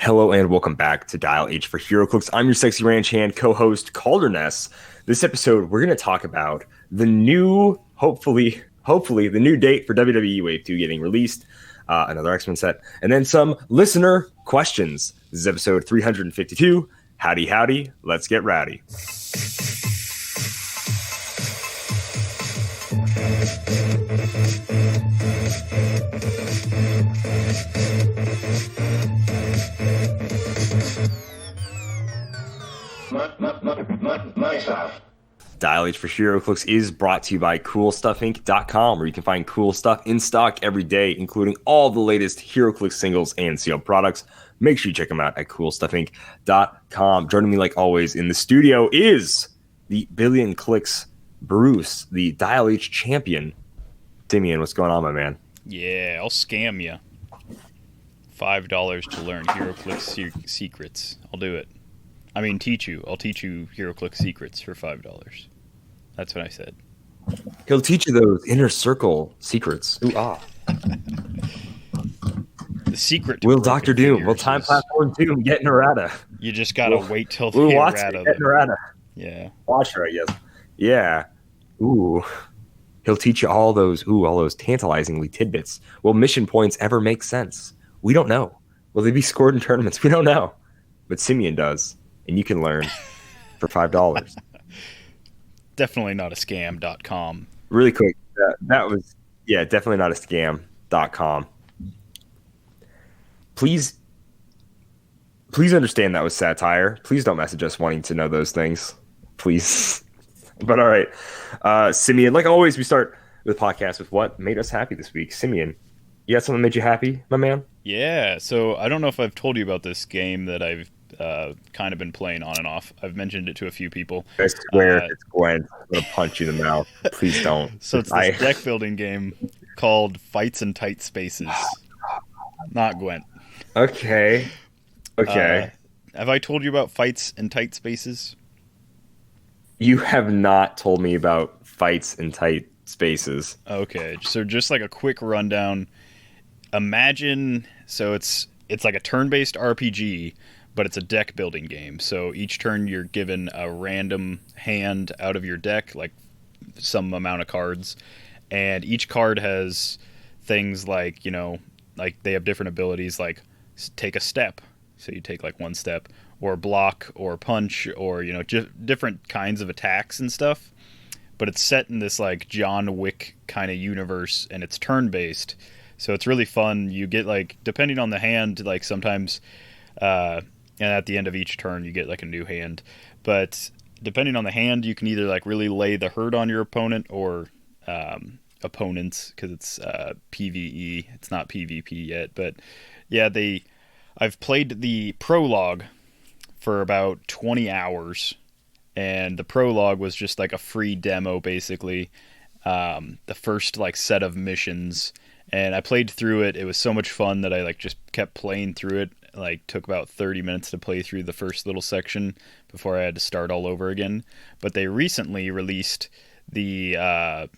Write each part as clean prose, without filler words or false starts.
Hello and welcome back to Dial H for Heroclix. I'm your sexy ranch hand co-host Kalder and Simeon. This episode, we're going to talk about the new, hopefully the new date for WWE Wave 2 getting released, another X-Men set, and then some listener questions. This is episode 352. Howdy, let's get rowdy. Dial H for Heroclix is brought to you by CoolStuffInc.com, where you can find cool stuff in stock every day, including all the latest Heroclix singles and sealed products. Make sure you check them out at CoolStuffInc.com. Joining me, like always, in the studio is the Billion Clix Bruce, the Dial H champion. Simeon, what's going on, my man? Yeah, I'll scam you. $5 to learn Heroclix secrets. I'll do it. I mean, I'll teach you Heroclix secrets for $5. That's what I said. He'll teach you those inner circle secrets. Ooh, ah. The secret. Will Dr. Doom? Will Time Platform Doom get an errata? You just gotta wait till the errata. Get an errata. Yeah. Watch her, I guess. Yeah. Ooh. He'll teach you all those tantalizingly tidbits. Will mission points ever make sense? We don't know. Will they be scored in tournaments? We don't know. But Simeon does. And you can learn for $5. Definitely not a scam.com. Really quick. That was, definitely not a scam.com. Please understand that was satire. Please don't message us wanting to know those things. Please. But all right. Simeon, like always, we start the podcast with what made us happy this week. Simeon, you got something that made you happy, my man? Yeah. So I don't know if I've told you about this game that I've kind of been playing on and off. I've mentioned it to a few people. I swear it's Gwen. I'm going to punch you in the mouth. Please don't. So it's this deck building game called Fights in Tight Spaces. Not Gwent. Okay. Have I told you about Fights in Tight Spaces? You have not told me about Fights in Tight Spaces. Okay. So just like a quick rundown. Imagine, so it's like a turn-based RPG, but it's a deck building game. So each turn you're given a random hand out of your deck, like some amount of cards. And each card has things like, like they have different abilities, like take a step. So you take like one step, or block, or punch, or, different kinds of attacks and stuff. But it's set in this like John Wick kind of universe, and it's turn-based. So it's really fun. You get like, depending on the hand, like sometimes, and at the end of each turn, you get like a new hand. But depending on the hand, you can either like really lay the hurt on your opponent or opponents, because it's PvE. It's not PvP yet. But yeah, I've played the prologue for about 20 hours. And the prologue was just like a free demo, basically. The first like set of missions. And I played through it. It was so much fun that I like just kept playing through it. Like took about 30 minutes to play through the first little section before I had to start all over again. But they recently released the not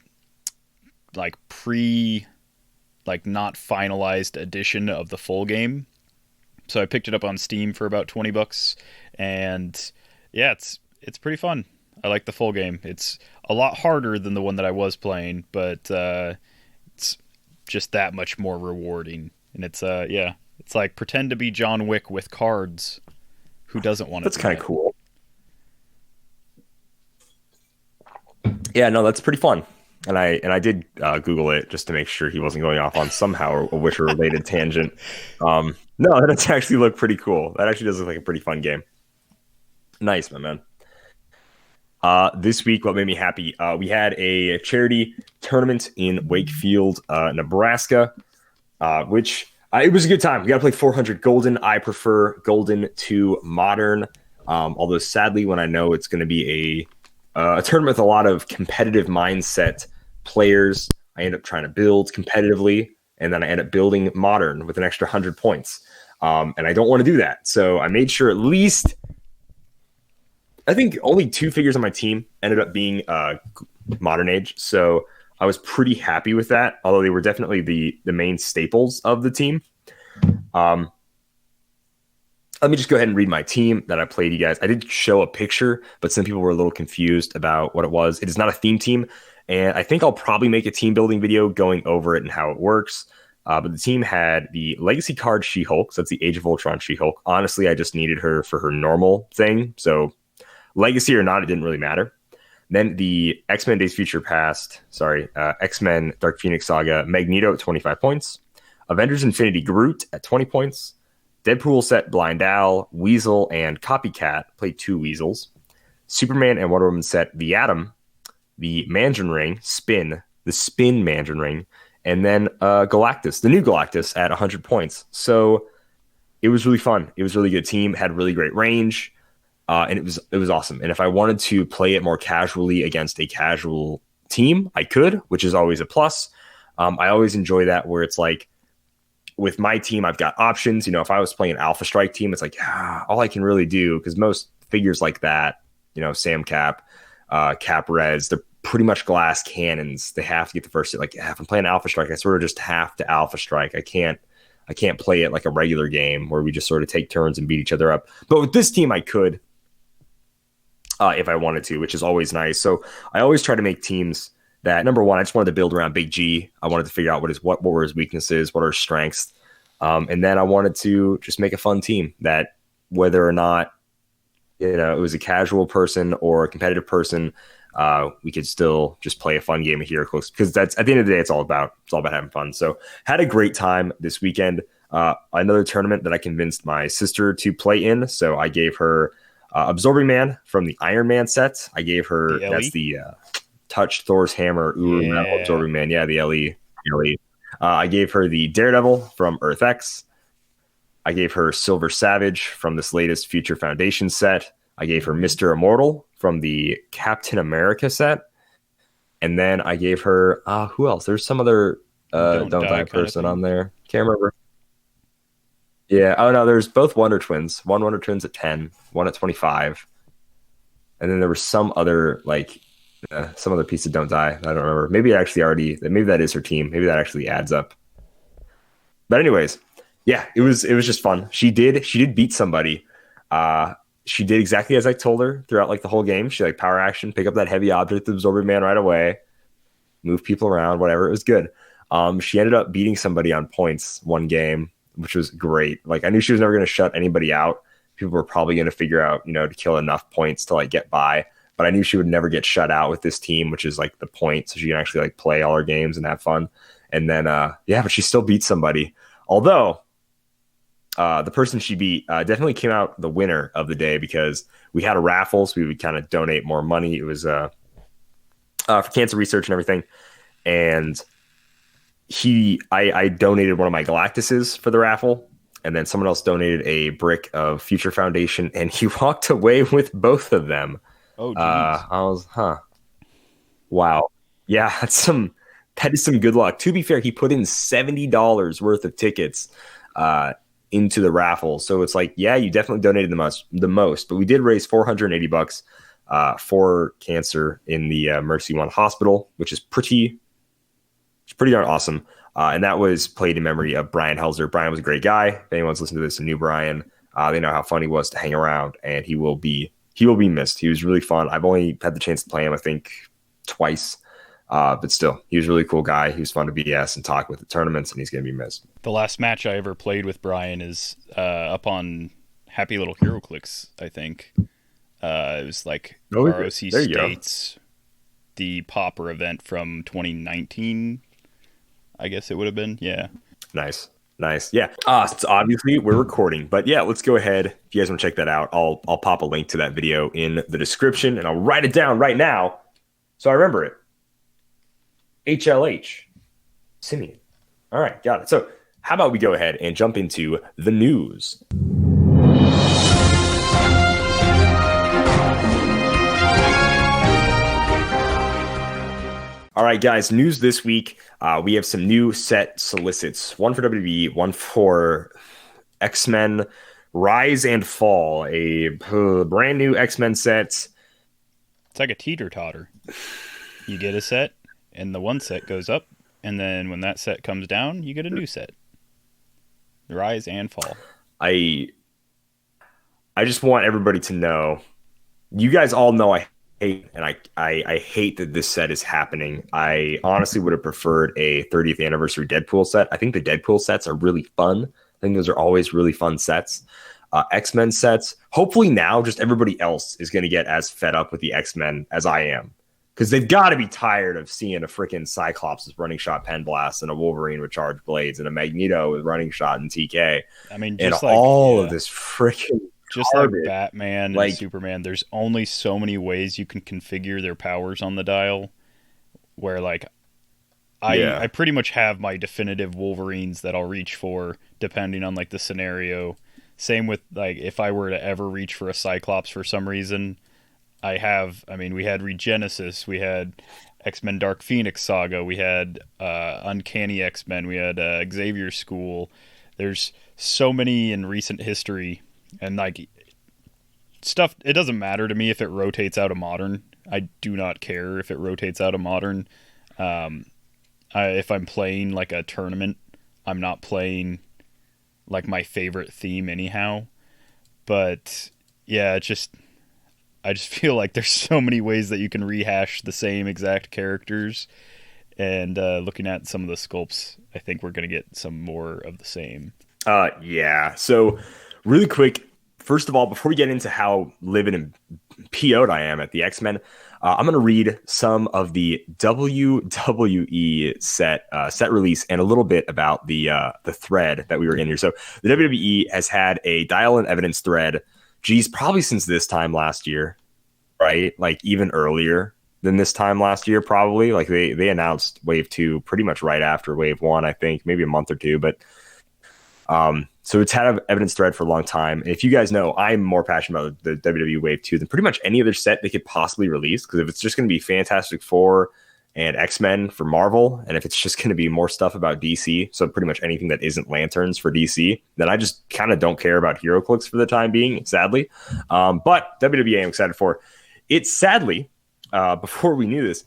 finalized edition of the full game. So I picked it up on Steam for about $20, and yeah, it's pretty fun. I like the full game. It's a lot harder than the one that I was playing, but it's just that much more rewarding. And it's it's like pretend to be John Wick with cards. Who doesn't want to? That's kind of cool. Yeah, no, that's pretty fun. And I did Google it just to make sure he wasn't going off on somehow a Witcher related tangent. No, that actually looked pretty cool. That actually does look like a pretty fun game. Nice, my man. This week, what made me happy? We had a charity tournament in Wakefield, Nebraska, which it was a good time. We got to play 400 Golden. I prefer Golden to Modern, although sadly, when I know it's going to be a tournament with a lot of competitive mindset players, I end up trying to build competitively, and then I end up building Modern with an extra 100 points. And I don't want to do that. So I made sure at least, I think only 2 figures on my team ended up being Modern Age. So I was pretty happy with that, although they were definitely the main staples of the team. Let me just go ahead and read my team that I played, you guys. I did show a picture, but some people were a little confused about what it was. It is not a theme team, and I think I'll probably make a team building video going over it and how it works. But the team had the Legacy card She-Hulk, so that's the Age of Ultron She-Hulk. Honestly, I just needed her for her normal thing, so Legacy or not, it didn't really matter. Then the X-Men Days Future Past, X-Men Dark Phoenix Saga Magneto at 25 points. Avengers Infinity Groot at 20 points. Deadpool set Blind Owl, Weasel, and Copycat. Played 2 Weasels. Superman and Wonder Woman set The Atom, the Mandarin Ring, the Spin Mandarin Ring, and then Galactus, the new Galactus at 100 points. So it was really fun. It was a really good team, had really great range, and it was awesome. And if I wanted to play it more casually against a casual team, I could, which is always a plus. I always enjoy that where it's like, with my team, I've got options. If I was playing an Alpha Strike team, it's like, all I can really do, because most figures like that, Sam Cap, Cap Reds, they're pretty much glass cannons. They have to get the first hit. Like, if I'm playing Alpha Strike, I sort of just have to Alpha Strike. I can't play it like a regular game where we just sort of take turns and beat each other up. But with this team, I could, if I wanted to, which is always nice. So I always try to make teams that, number one, I just wanted to build around Big G. I wanted to figure out what were his weaknesses, what are his strengths. And then I wanted to just make a fun team that, whether or not, it was a casual person or a competitive person, we could still just play a fun game of Heroclix, because that's, at the end of the day, it's all about having fun. So had a great time this weekend. Another tournament that I convinced my sister to play in. So I gave her Absorbing Man from the Iron Man set. I gave her, that's the Touch Thor's Hammer, Metal Absorbing Man. Yeah, the LE. I gave her the Daredevil from Earth X. I gave her Silver Savage from this latest Future Foundation set. I gave her Mr. Immortal from the Captain America set. And then I gave her, who else? There's some other Don't Die person on there. Can't remember. Yeah. Oh, no, there's both Wonder Twins. One Wonder Twins at 10, one at 25. And then there was some other, piece of Don't Die. I don't remember. Maybe that is her team. Maybe that actually adds up. But anyways, yeah, it was just fun. She did beat somebody. She did exactly as I told her throughout the whole game. She power action, pick up that heavy object, Absorbing Man right away, move people around, whatever. It was good. She ended up beating somebody on points one game, which was great. I knew she was never going to shut anybody out. People were probably going to figure out, to kill enough points to get by. But I knew she would never get shut out with this team, which is the point. So she can actually play all her games and have fun. And then, but she still beat somebody. Although the person she beat definitely came out the winner of the day, because we had a raffle. So we would kind of donate more money. It was for cancer research and everything. And I donated one of my Galactuses for the raffle. And then someone else donated a brick of Future Foundation. And he walked away with both of them. Oh, geez. I was, wow. Yeah, that is some good luck. To be fair, he put in $70 worth of tickets into the raffle. So it's you definitely donated the most, but we did raise $480 for cancer in the Mercy One Hospital, which is pretty darn awesome. And that was played in memory of Brian Helzer. Brian was a great guy. If anyone's listening to this and knew Brian, they know how fun he was to hang around, and he will be missed. He was really fun. I've only had the chance to play him, I think, twice. But still, he was a really cool guy. He was fun to BS and talk with at tournaments, and he's going to be missed. The last match I ever played with Brian is up on Happy Little Heroclix, I think. It was ROC States, the Pauper event from 2019, I guess it would have been. Yeah. Nice. Yeah. So obviously we're recording, but yeah, let's go ahead. If you guys want to check that out, I'll pop a link to that video in the description, and I'll write it down right now so I remember it. HLH Simeon. All right, got it. So how about we go ahead and jump into the news? All right, guys, news this week. We have some new set solicits. One for WWE, one for X-Men Rise and Fall, a brand new X-Men set. It's like a teeter-totter. You get a set, and the one set goes up, and then when that set comes down, you get a new set. Rise and Fall. I I just want everybody to know. You guys all know I hate, and I hate that this set is happening. I honestly would have preferred a 30th anniversary Deadpool set. I think the Deadpool sets are really fun. I think those are always really fun sets. X-Men sets. Hopefully now just everybody else is going to get as fed up with the X-Men as I am. Because they've got to be tired of seeing a freaking Cyclops with running shot pen blast and a Wolverine with charged blades and a Magneto with running shot and TK. I mean, and just like all of this freaking just garbage. like Batman and Superman, there's only so many ways you can configure their powers on the dial. Where like I pretty much have my definitive Wolverines that I'll reach for depending on like the scenario. Same with like if I were to ever reach for a Cyclops for some reason, we had Regenesis, we had X-Men Dark Phoenix Saga, we had Uncanny X-Men, we had Xavier School. There's so many in recent history, and like stuff, it doesn't matter to me if it rotates out of Modern. I do not care if it rotates out of Modern. If I'm playing like a tournament, I'm not playing like my favorite theme anyhow. But yeah, I just feel like there's so many ways that you can rehash the same exact characters. And looking at some of the sculpts, I think we're going to get some more of the same. Yeah. So really quick, first of all, before we get into how livid and PO'd I am at the X-Men, I'm going to read some of the WWE set release and a little bit about the thread that we were in here. So the WWE has had a dial and evidence thread, probably since this time last year, right? Like even earlier than this time last year, probably. Like they announced Wave 2 pretty much right after Wave 1, I think, maybe a month or two. But so it's had an evidence thread for a long time. And if you guys know, I'm more passionate about the WWE Wave 2 than pretty much any other set they could possibly release. Because if it's just going to be Fantastic Four and X-Men for Marvel, and if it's just going to be more stuff about DC, so pretty much anything that isn't Lanterns for DC, then I just kind of don't care about Heroclix for the time being, sadly. But WWE I'm excited for. It sadly, before we knew this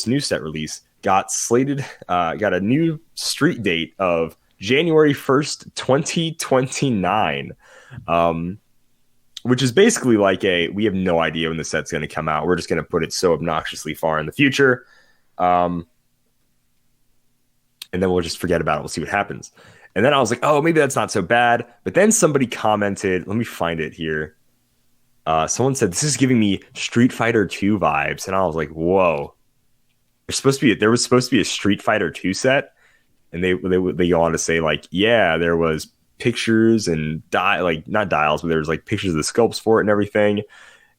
new set release, got a new street date of January 1st, 2029, which is basically like we have no idea when the set's going to come out. We're just going to put it so obnoxiously far in the future. And then we'll just forget about it. We'll see what happens. And then I was like, oh, maybe that's not so bad. But then somebody commented, let me find it here. Someone said, this is giving me Street Fighter 2 vibes. And I was like, whoa. There was supposed to be a Street Fighter 2 set. And they go on to say, like, yeah, there was pictures and not dials, but there was like pictures of the sculpts for it and everything.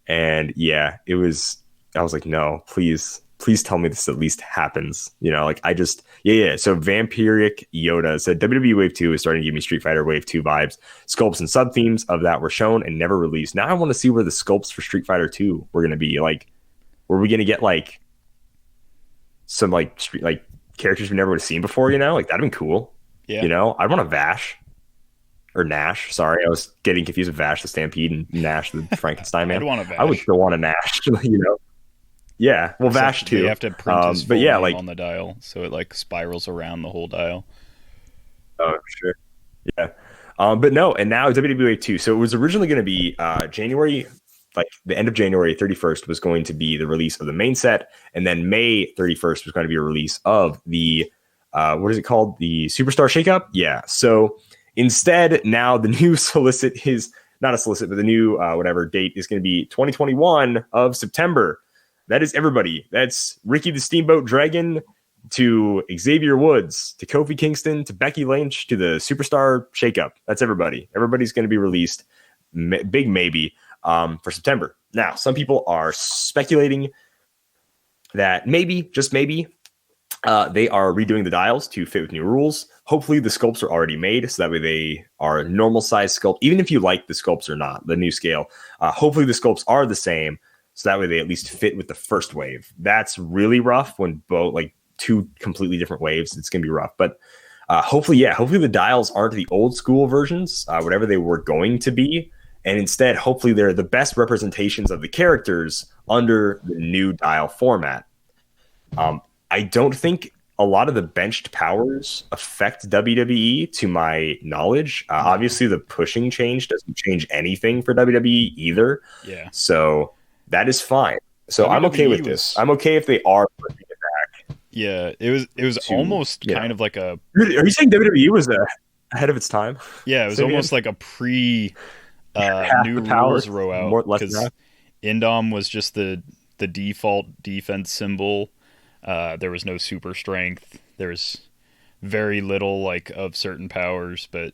And yeah, I was like, no, please tell me this at least happens. You know, like So Vampiric Yoda said WWE Wave 2 is starting to give me Street Fighter Wave 2 vibes. Sculpts and sub themes of that were shown and never released. Now I want to see where the sculpts for Street Fighter 2 were going to be. Like, were we going to get like some like characters we never would have seen before, you know? Like, that'd been cool. Yeah. You know, I'd want a Vash. Or Nash. Sorry, I was getting confused with Vash the Stampede and Nash the Frankenstein Man. I'd want a Vash. I would still want a Nash, you know? Yeah, well, Except Vash too. You have to print his full name on the dial, so it like spirals around the whole dial. Oh, sure. Yeah. But no, and now WWE Wave 2. So it was originally going to be January, like the end of January 31st was going to be the release of the main set, and then May 31st was going to be a release of the what is it called? The Superstar Shakeup? Yeah. So instead, now the new the new whatever date is going to be 2021 of September. That is everybody. That's Ricky the Steamboat Dragon to Xavier Woods to Kofi Kingston to Becky Lynch to the Superstar Shakeup. That's everybody. Everybody's going to be released, big maybe, for September. Now, some people are speculating that maybe, just maybe, they are redoing the dials to fit with new rules. Hopefully the sculpts are already made, so that way they are a normal size sculpt. Even if you like the sculpts or not, the new scale, hopefully the sculpts are the same, so that way they at least fit with the first wave. That's really rough when both like two completely different waves. It's gonna be rough, but hopefully the dials aren't the old school versions, whatever they were going to be, and instead, hopefully they're the best representations of the characters under the new dial format. I don't think a lot of the benched powers affect WWE to my knowledge. Obviously, the pushing change doesn't change anything for WWE either. Yeah. So that is fine. So I'm okay with this. I'm okay if they are pushing it back. Yeah, it was almost kind of like a. Are you saying WWE was ahead of its time? Yeah, it was almost like a pre new rules row out, because Indom was just the default defense symbol. There was no super strength. There's very little like of certain powers, but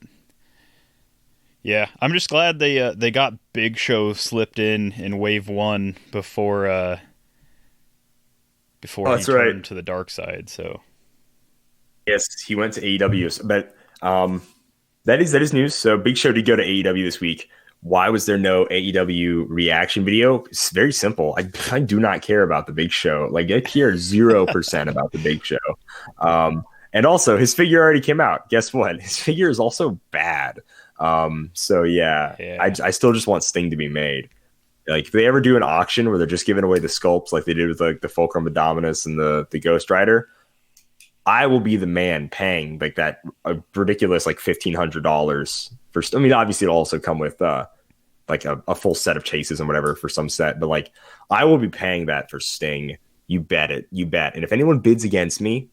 yeah, I'm just glad they got Big Show slipped in Wave 1 before he turned to the dark side. So yes, he went to AEW, but that is news. So Big Show did go to AEW this week. Why was there no AEW reaction video? It's very simple. I do not care about the Big Show. Like, I care 0% about the Big Show. And also, his figure already came out. Guess what? His figure is also bad. So yeah. I still just want Sting to be made. Like, if they ever do an auction where they're just giving away the sculpts like they did with like the Fulcrum Indominus and the Ghost Rider, I will be the man paying like that ridiculous like $1,500 for. I mean, obviously it'll also come with like a full set of chases and whatever for some set, but like I will be paying that for Sting. You bet it. You bet. And if anyone bids against me,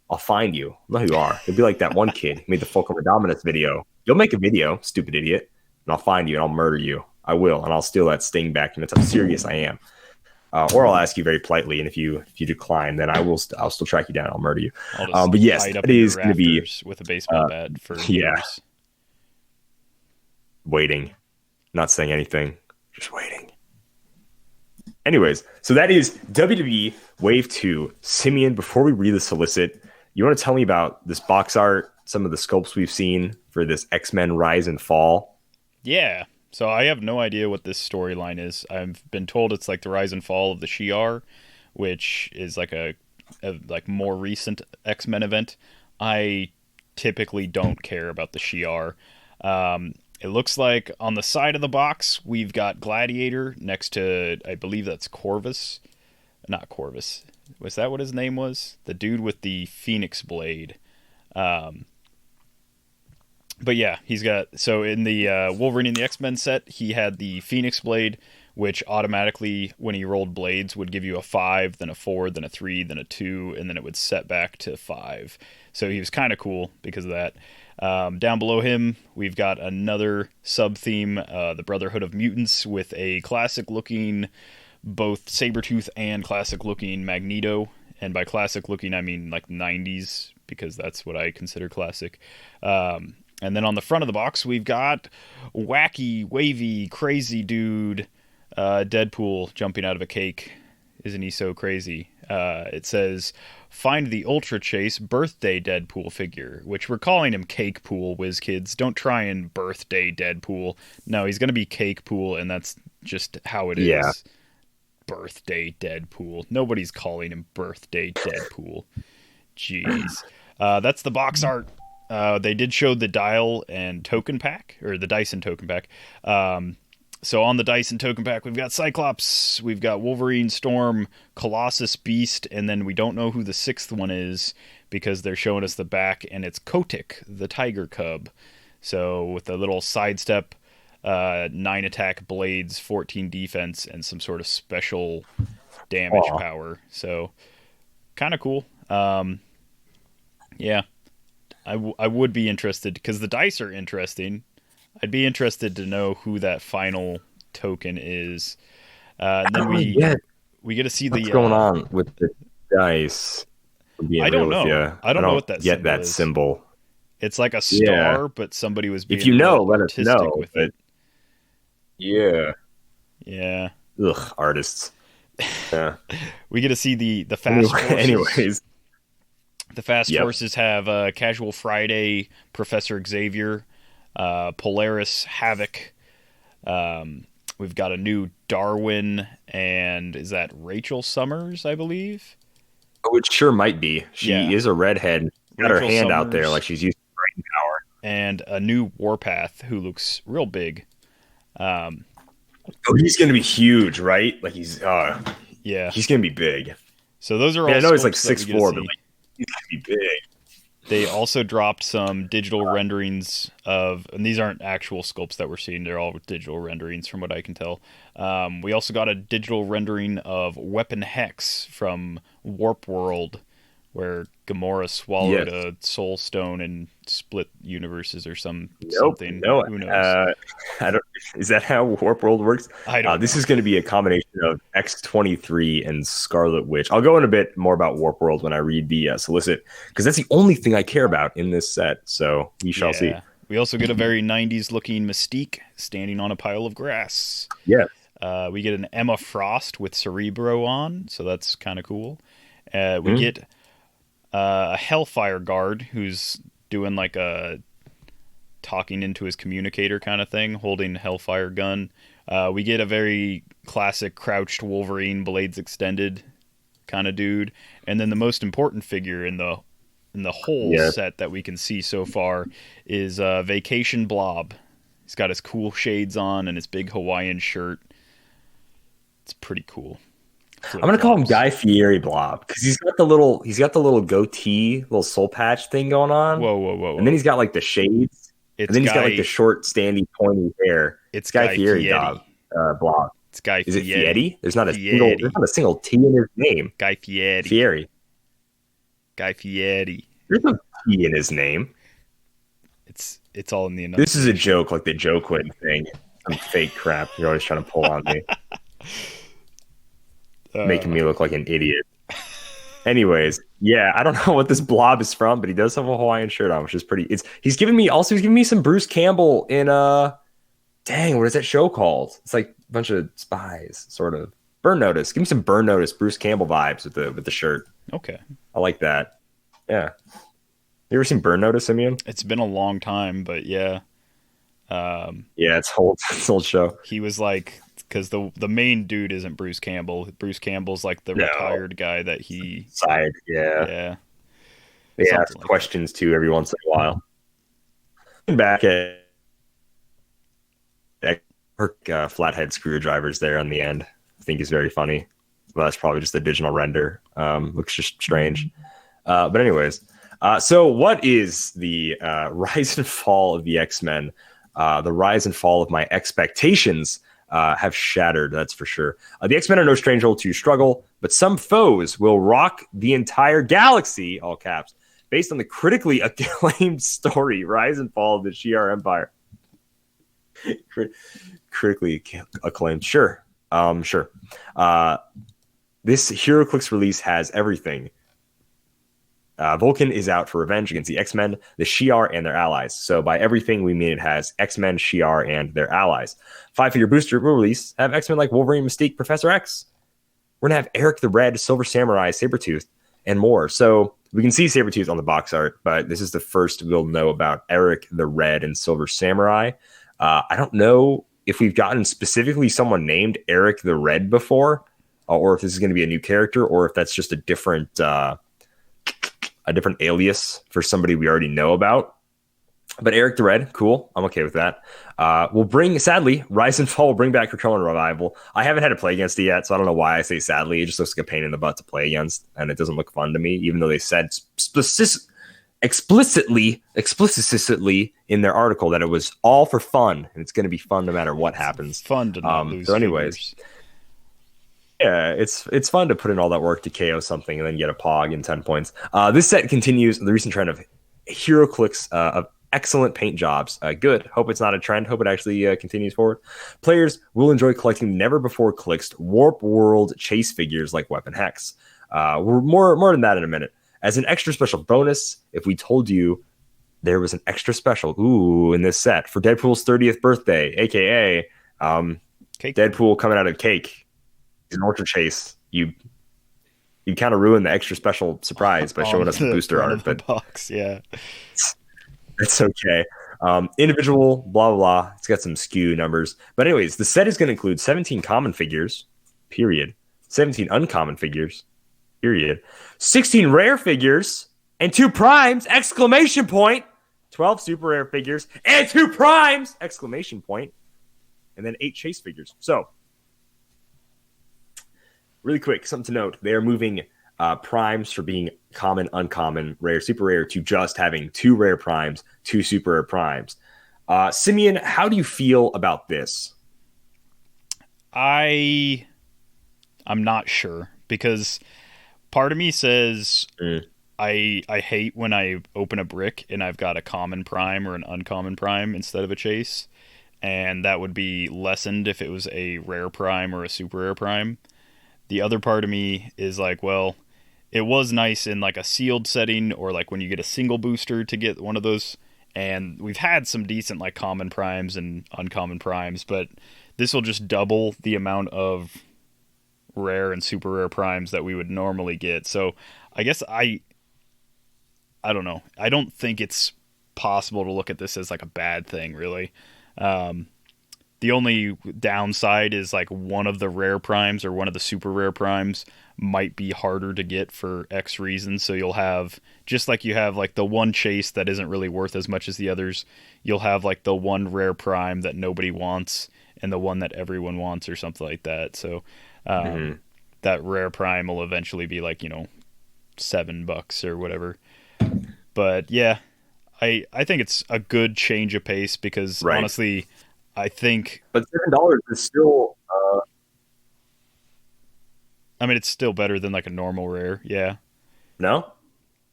I'll find you. I know who you are. You'll be like that one kid who made the Fulcrum Indominus video. You'll make a video, stupid idiot, and I'll find you and I'll murder you. I will, and I'll steal that Sting back. And that's how serious I am. Or I'll ask you very politely, and if you decline, then I'll still track you down. I'll murder you. But yes, it is going to be with a baseball bat for years. Waiting, not saying anything, just waiting. Anyways, so that is WWE Wave 2. Simeon, before we read the solicit, you want to tell me about this box art, some of the sculpts we've seen for this X-Men Rise and Fall? Yeah. So I have no idea what this storyline is. I've been told it's like the rise and fall of the Shi'ar, which is like a like more recent X-Men event. I typically don't care about the Shi'ar. It looks like on the side of the box we've got Gladiator next to, I believe that's Corvus. Not Corvus. Was that what his name was? The dude with the Phoenix blade. But yeah, he's got, so in the Wolverine in the X-Men set, he had the Phoenix Blade, which automatically, when he rolled blades, would give you a 5, then a 4, then a 3, then a 2, and then it would set back to 5. So he was kind of cool because of that. Down below him, we've got another sub-theme, the Brotherhood of Mutants, with a classic-looking, both Sabretooth and classic-looking Magneto. And by classic-looking, I mean like 90s, because that's what I consider classic. And then on the front of the box, we've got wacky, wavy, crazy dude, Deadpool jumping out of a cake. Isn't he so crazy? It says, find the Ultra Chase birthday Deadpool figure, which we're calling him Cake Pool, whiz kids. Don't try and birthday Deadpool. No, he's going to be Cake Pool, and that's just how it is. Birthday Deadpool. Nobody's calling him birthday Deadpool. Jeez. That's the box art. They did show the dial and token pack, or the dice and token pack. So on the dice and token pack, we've got Cyclops, we've got Wolverine, Storm, Colossus, Beast, and then we don't know who the 6th one is because they're showing us the back, and it's Kotick, the Tiger Cub. So with a little sidestep, 9 attack, blades, 14 defense, and some sort of special damage power. So kind of cool. Yeah. I would be interested because the dice are interesting. I'd be interested to know who that final token is. And then we get to see what's going on with the dice. I don't know. I don't know what that yet symbol that is. Symbol. It's like a star, but somebody was being if you know, let us know. With it. Yeah. Ugh, artists. Yeah. We get to see the fast forces. Anyways. The Fast Forces have Casual Friday, Professor Xavier, Polaris Havoc. We've got a new Darwin, and is that Rachel Summers, I believe? Oh, it sure might be. She is a redhead. Got her hand out there like she's using brain power. And a new Warpath who looks real big. He's going to be huge, right? Like he's going to be big. So those are all. I know he's like 6'4", but like He's gonna be big. They also dropped some digital renderings of, and these aren't actual sculpts that we're seeing, they're all digital renderings from what I can tell. We also got a digital rendering of Weapon Hex from Warp World, where Gamora swallowed a soul stone and split universes or something. No, Who knows? I don't. Is that how Warp World works? I don't. This is going to be a combination of X-23 and Scarlet Witch. I'll go in a bit more about Warp World when I read the solicit, because that's the only thing I care about in this set. So we shall see. We also get a very 90s looking Mystique standing on a pile of grass. Yeah. We get an Emma Frost with Cerebro on, so that's kind of cool. We get a Hellfire Guard who's doing like a talking into his communicator kind of thing, holding a Hellfire gun. We get a very classic crouched Wolverine, blades extended kind of dude. And then the most important figure in the whole set that we can see so far is Vacation Blob. He's got his cool shades on and his big Hawaiian shirt. It's pretty cool. I'm gonna call him Guy Fieri Blob because he's got the little goatee, little soul patch thing going on. Whoa! And then he's got like the shades. And then he's got like the short, standy, pointy hair. It's Guy Fieri Blob. It's Guy. Is it Fieri? There's not a single T in his name. Guy Fieri. Fieri. Guy Fieri. There's no T in his name. It's all in the. This is a joke, like the Joquin thing. Some fake crap you're always trying to pull on me. Making me look like an idiot. Anyways, yeah, I don't know what this blob is from, but he does have a Hawaiian shirt on, which is pretty. He's giving me some Bruce Campbell in dang, what is that show called? It's like a bunch of spies, sort of. Burn Notice. Give me some Burn Notice, Bruce Campbell vibes with the shirt. Okay, I like that. Yeah, you ever seen Burn Notice, Simeon? It's been a long time, but yeah. Yeah, it's old show. He was like. Because the main dude isn't Bruce Campbell. Bruce Campbell's like the retired guy that he... Side, yeah. They ask questions too every once in a while. Back at flathead screwdrivers there on the end. I think is very funny. Well, that's probably just a digital render. Looks just strange. But anyways, so what is the rise and fall of the X-Men? The rise and fall of my expectations have shattered, that's for sure. The X-Men are no stranger to struggle, but some foes will rock the entire galaxy, all caps, based on the critically acclaimed story, Rise and Fall of the Shi'ar Empire. Critically acclaimed, sure. This Heroclix release has everything. Vulcan is out for revenge against the X-Men, the Shi'ar, and their allies. So by everything, we mean it has X-Men, Shi'ar, and their allies. 5-figure booster will release, have X-Men like Wolverine, Mystique, Professor X. We're going to have Eric the Red, Silver Samurai, Sabretooth, and more. So we can see Sabretooth on the box art, but this is the first we'll know about Eric the Red and Silver Samurai. I don't know if we've gotten specifically someone named Eric the Red before, or if this is going to be a new character, or if that's just a different alias for somebody we already know about. But Eric the Red, cool. I'm okay with that. Sadly, Rise and Fall will bring back Krakoan Revival. I haven't had to play against it yet, so I don't know why I say sadly. It just looks like a pain in the butt to play against, and it doesn't look fun to me, even though they said explicitly in their article that it was all for fun, and it's going to be fun no matter what happens. Fun to not lose. So anyways... Yeah, it's fun to put in all that work to KO something and then get a Pog in 10 points. This set continues the recent trend of Heroclix of excellent paint jobs. Good. Hope it's not a trend. Hope it actually continues forward. Players will enjoy collecting never-before-clixed Warp World chase figures like Weapon Hex. We're more than that in a minute. As an extra special bonus, if we told you there was an extra special in this set for Deadpool's 30th birthday, a.k.a. Deadpool coming out of cake. An Ultra Chase, you kind of ruin the extra special surprise by showing us the booster art, but box, yeah, it's okay. Individual, blah blah blah. It's got some skew numbers, but anyways, the set is going to include 17 common figures, period. 17 uncommon figures, period. 16 rare figures and 2 primes! Exclamation point! 12 super rare figures and 2 primes! Exclamation point! And then 8 chase figures. So. Really quick, something to note. They are moving primes for being common, uncommon, rare, super rare, to just having 2 rare primes, 2 super rare primes. Simeon, how do you feel about this? I'm not sure, because part of me says I hate when I open a brick and I've got a common prime or an uncommon prime instead of a chase, and that would be lessened if it was a rare prime or a super rare prime. The other part of me is like, well, it was nice in like a sealed setting, or like when you get a single booster to get one of those, and we've had some decent like common primes and uncommon primes, but this will just double the amount of rare and super rare primes that we would normally get. So I guess I don't know. I don't think it's possible to look at this as like a bad thing, really. The only downside is like one of the rare primes or one of the super rare primes might be harder to get for X reasons. So you'll have, just like you have like the one chase that isn't really worth as much as the others, you'll have like the one rare prime that nobody wants and the one that everyone wants, or something like that. So that rare prime will eventually be like, $7 or whatever. But yeah, I think it's a good change of pace, because honestly, I think... But $7 is still... I mean, it's still better than like a normal rare, yeah. No?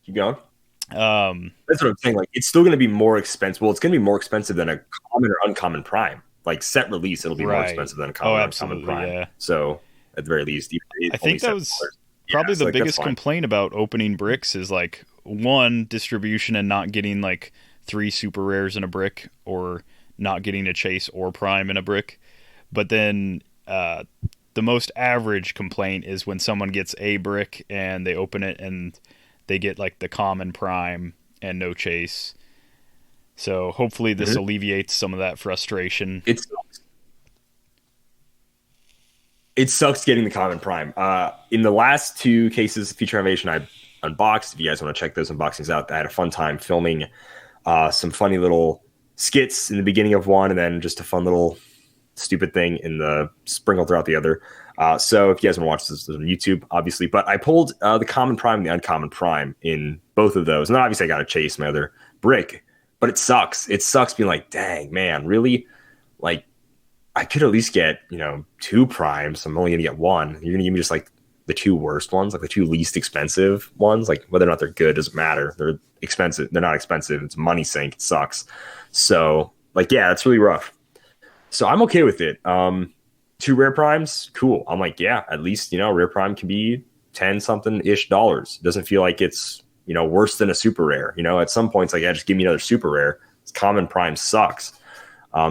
Keep going. That's what I'm saying. Like, it's still going to be more expensive. Well, it's going to be more expensive than a common or uncommon prime. Like, set release, it'll be more expensive than a common or uncommon prime. Yeah. So, at the very least... I think that was probably the biggest complaint about opening bricks is, like, one, distribution and not getting, like, 3 super rares in a brick, or not getting a chase or prime in a brick. But then the most average complaint is when someone gets a brick and they open it and they get like the common prime and no chase. So hopefully this alleviates some of that frustration. It sucks getting the common prime. In the last 2 cases of feature innovation I unboxed, if you guys want to check those unboxings out, I had a fun time filming some funny little skits in the beginning of one, and then just a fun little stupid thing in the sprinkle throughout the other. So if you guys want to watch this on YouTube, obviously, but I pulled the common prime and the uncommon prime in both of those. And then obviously I got to chase my other brick, but it sucks. It sucks being like, dang, man, really? Like, I could at least get, 2 primes. I'm only going to get 1. You're going to give me just like the 2 worst ones, like the 2 least expensive ones. Like, whether or not they're good doesn't matter. They're expensive. They're not expensive. It's a money sink. It sucks. So, like, yeah, it's really rough. So I'm okay with it. 2 rare primes, cool. I'm like, yeah, at least, rare prime can be 10 something ish dollars. It doesn't feel like it's, worse than a super rare. At some points, like, yeah, just give me another super rare. Common prime sucks.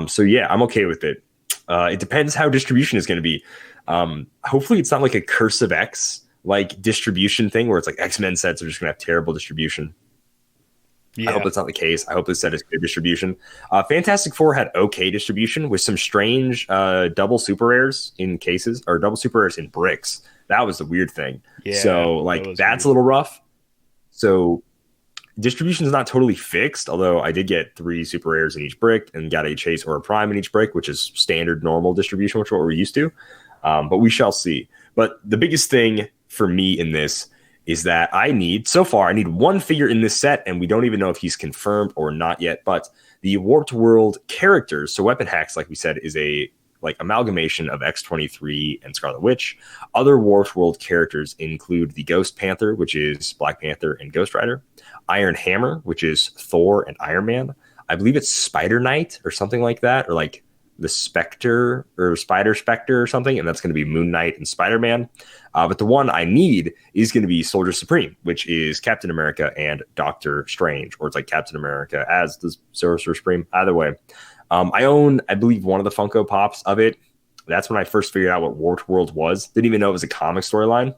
So yeah, I'm okay with it. It depends how distribution is going to be. Hopefully it's not like a Curse of X like distribution thing where it's like X-Men sets are just going to have terrible distribution. Yeah. I hope that's not the case. I hope this set is good distribution. Fantastic Four had okay distribution with some strange double super rares in cases, or double super rares in bricks. That was the weird thing. Yeah, so like that's a little rough. So distribution is not totally fixed, although I did get 3 super rares in each brick and got a chase or a prime in each brick, which is standard normal distribution, which is what we're used to. But we shall see. But the biggest thing for me in this is that I need 1 figure in this set, and we don't even know if he's confirmed or not yet, but the Warped World characters. So Weapon Hex, like we said, is a amalgamation of X-23 and Scarlet Witch. Other Warped World characters include the Ghost Panther, which is Black Panther and Ghost Rider, Iron Hammer, which is Thor and Iron Man. I believe it's Spider Knight or something like that, or like the Spectre or Spider Spectre or something, and that's going to be Moon Knight and Spider-Man. But the one I need is going to be Soldier Supreme, which is Captain America and Doctor Strange, or it's like Captain America as the Sorcerer Supreme. Either way, I own, I believe, one of the Funko Pops of it. That's when I first figured out what Warped World was. Didn't even know it was a comic storyline.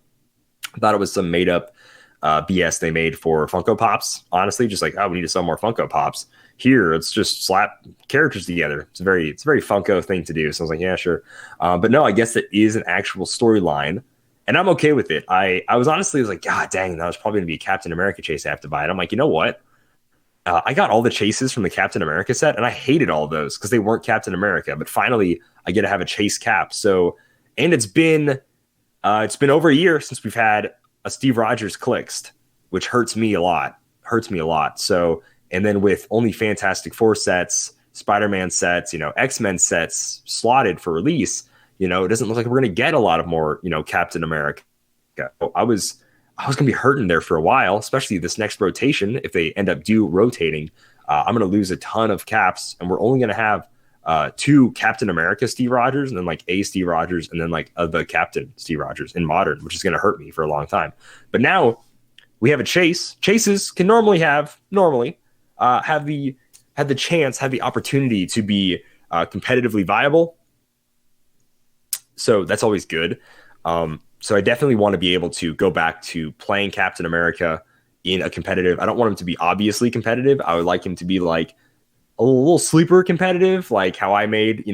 I thought it was some made up BS they made for Funko Pops. Honestly, just like, oh, we need to sell more Funko Pops. Here, it's just slap characters together. It's a very Funko thing to do. So I was like, yeah, sure. But no, I guess it is an actual storyline, and I'm okay with it. I was like, God dang, that was probably going to be a Captain America chase I have to buy. And I'm like, you know what? I got all the chases from the Captain America set, and I hated all those because they weren't Captain America. But finally, I get to have a chase Cap. So, and it's been over a year since we've had a Steve Rogers Clixed, which hurts me a lot. So, and then with only Fantastic Four sets, Spider-Man sets, X-Men sets slotted for release, it doesn't look like we're going to get a lot of more, Captain America. I was going to be hurting there for a while, especially this next rotation. If they end up rotating, I'm going to lose a ton of caps, and we're only going to have 2 Captain America Steve Rogers, and then like a Steve Rogers, and then like the Captain Steve Rogers in Modern, which is going to hurt me for a long time. But now we have a Chase. Chases can have the chance, have the opportunity to be competitively viable. So that's always good. So I definitely want to be able to go back to playing Captain America in a competitive. I don't want him to be obviously competitive. I would like him to be like a little sleeper competitive, like how I made,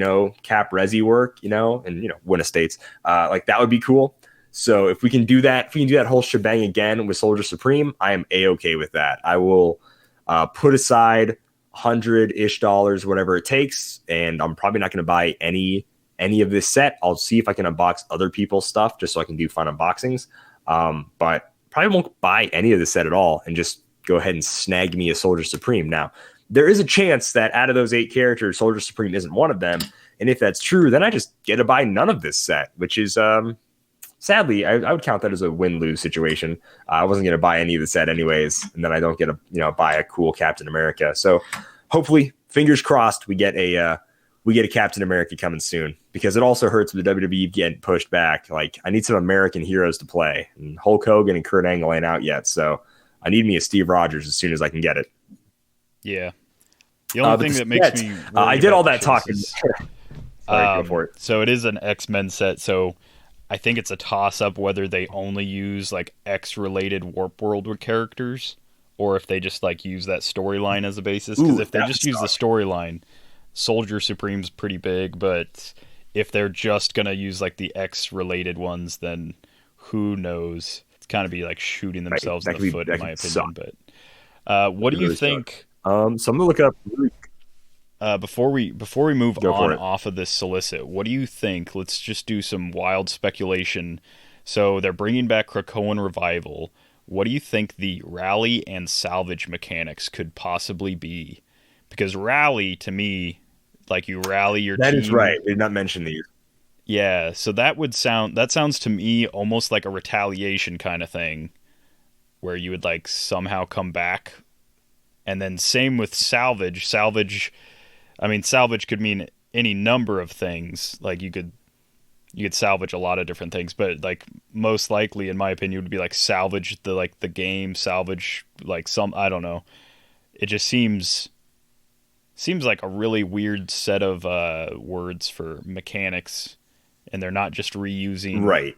Cap Resi work, and, win estates. Like that would be cool. So if we can do that, whole shebang again with Soldier Supreme, I am A-okay with that. I will put aside $100-ish, whatever it takes. And I'm probably not going to buy any of this set. I'll see if I can unbox other people's stuff just so I can do fun unboxings. But probably won't buy any of this set at all and just go ahead and snag me a Soldier Supreme. Now, there is a chance that out of those 8 characters, Soldier Supreme isn't one of them. And if that's true, then I just get to buy none of this set, which is, sadly, I would count that as a win-lose situation. I wasn't going to buy any of the set anyways, and then I don't get to buy a cool Captain America. So hopefully, fingers crossed, we get a Captain America coming soon, because it also hurts with the WWE getting pushed back. Like, I need some American heroes to play, and Hulk Hogan and Kurt Angle ain't out yet, so I need me a Steve Rogers as soon as I can get it. Yeah. The only thing that makes me I did all that talking. Sorry, go for it. So it is an X-Men set, so I think it's a toss-up whether they only use like X-related Warp World characters, or if they just like use that storyline as a basis. Because if they just use the storyline, Soldier Supreme's pretty big, but if they're just gonna use like the X-related ones, then who knows? It's kind of be like shooting themselves in the foot, in my opinion. But what do you think? So I'm gonna look up. Before we move on off of this solicit, what do you think? Let's just do some wild speculation. So they're bringing back Krakoan Revival. What do you think the rally and salvage mechanics could possibly be? Because rally, to me, like you rally your team. That is right. They did not mention these. Yeah, so that sounds to me almost like a retaliation kind of thing, where you would like somehow come back. And then same with salvage. Salvage could mean any number of things. Like you could salvage a lot of different things, but like most likely, in my opinion, would be like salvage the game, salvage like I don't know. It just seems like a really weird set of words for mechanics, and they're not just reusing like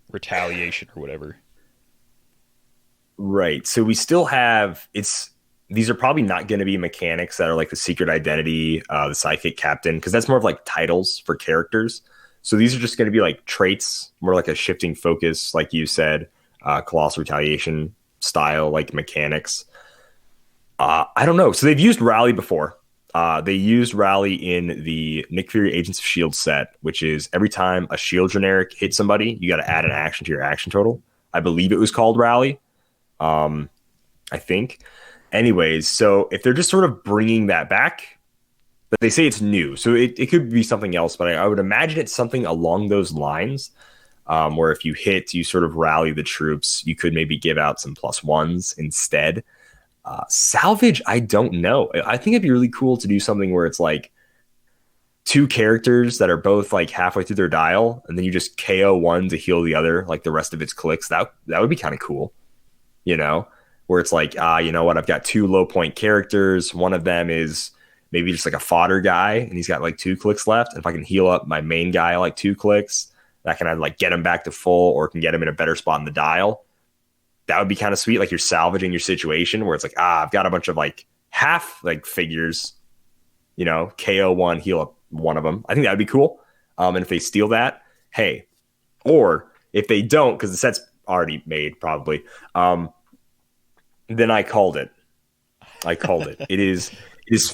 retaliation or whatever. Right. So we still have these are probably not going to be mechanics that are like the secret identity, the psychic captain, because that's more of like titles for characters. So these are just going to be like traits, more like a shifting focus, like you said, colossal retaliation style, like mechanics. I don't know. So they've used rally before. They used rally in the Nick Fury Agents of S.H.I.E.L.D. set, which is every time a S.H.I.E.L.D. generic hits somebody, you got to add an action to your action total. I believe it was called rally. I think. Anyways, so if they're just sort of bringing that back, but they say it's new, so it could be something else, but I would imagine it's something along those lines, where if you hit, you sort of rally the troops. You could maybe give out some +1s instead. Salvage, I don't know. I think it'd be really cool to do something where it's like 2 characters that are both like halfway through their dial, and then you just KO one to heal the other, like the rest of its clicks. That would be kind of cool. Where it's like, you know what, I've got 2 low point characters. One of them is maybe just like a fodder guy, and he's got like 2 clicks left. And if I can heal up my main guy like 2 clicks, that can either like get him back to full or can get him in a better spot in the dial. That would be kind of sweet. Like you're salvaging your situation where it's like, I've got a bunch of like half like figures, KO one, heal up one of them. I think that would be cool. And if they steal that, hey, or if they don't, because the set's already made probably, then I called it. It is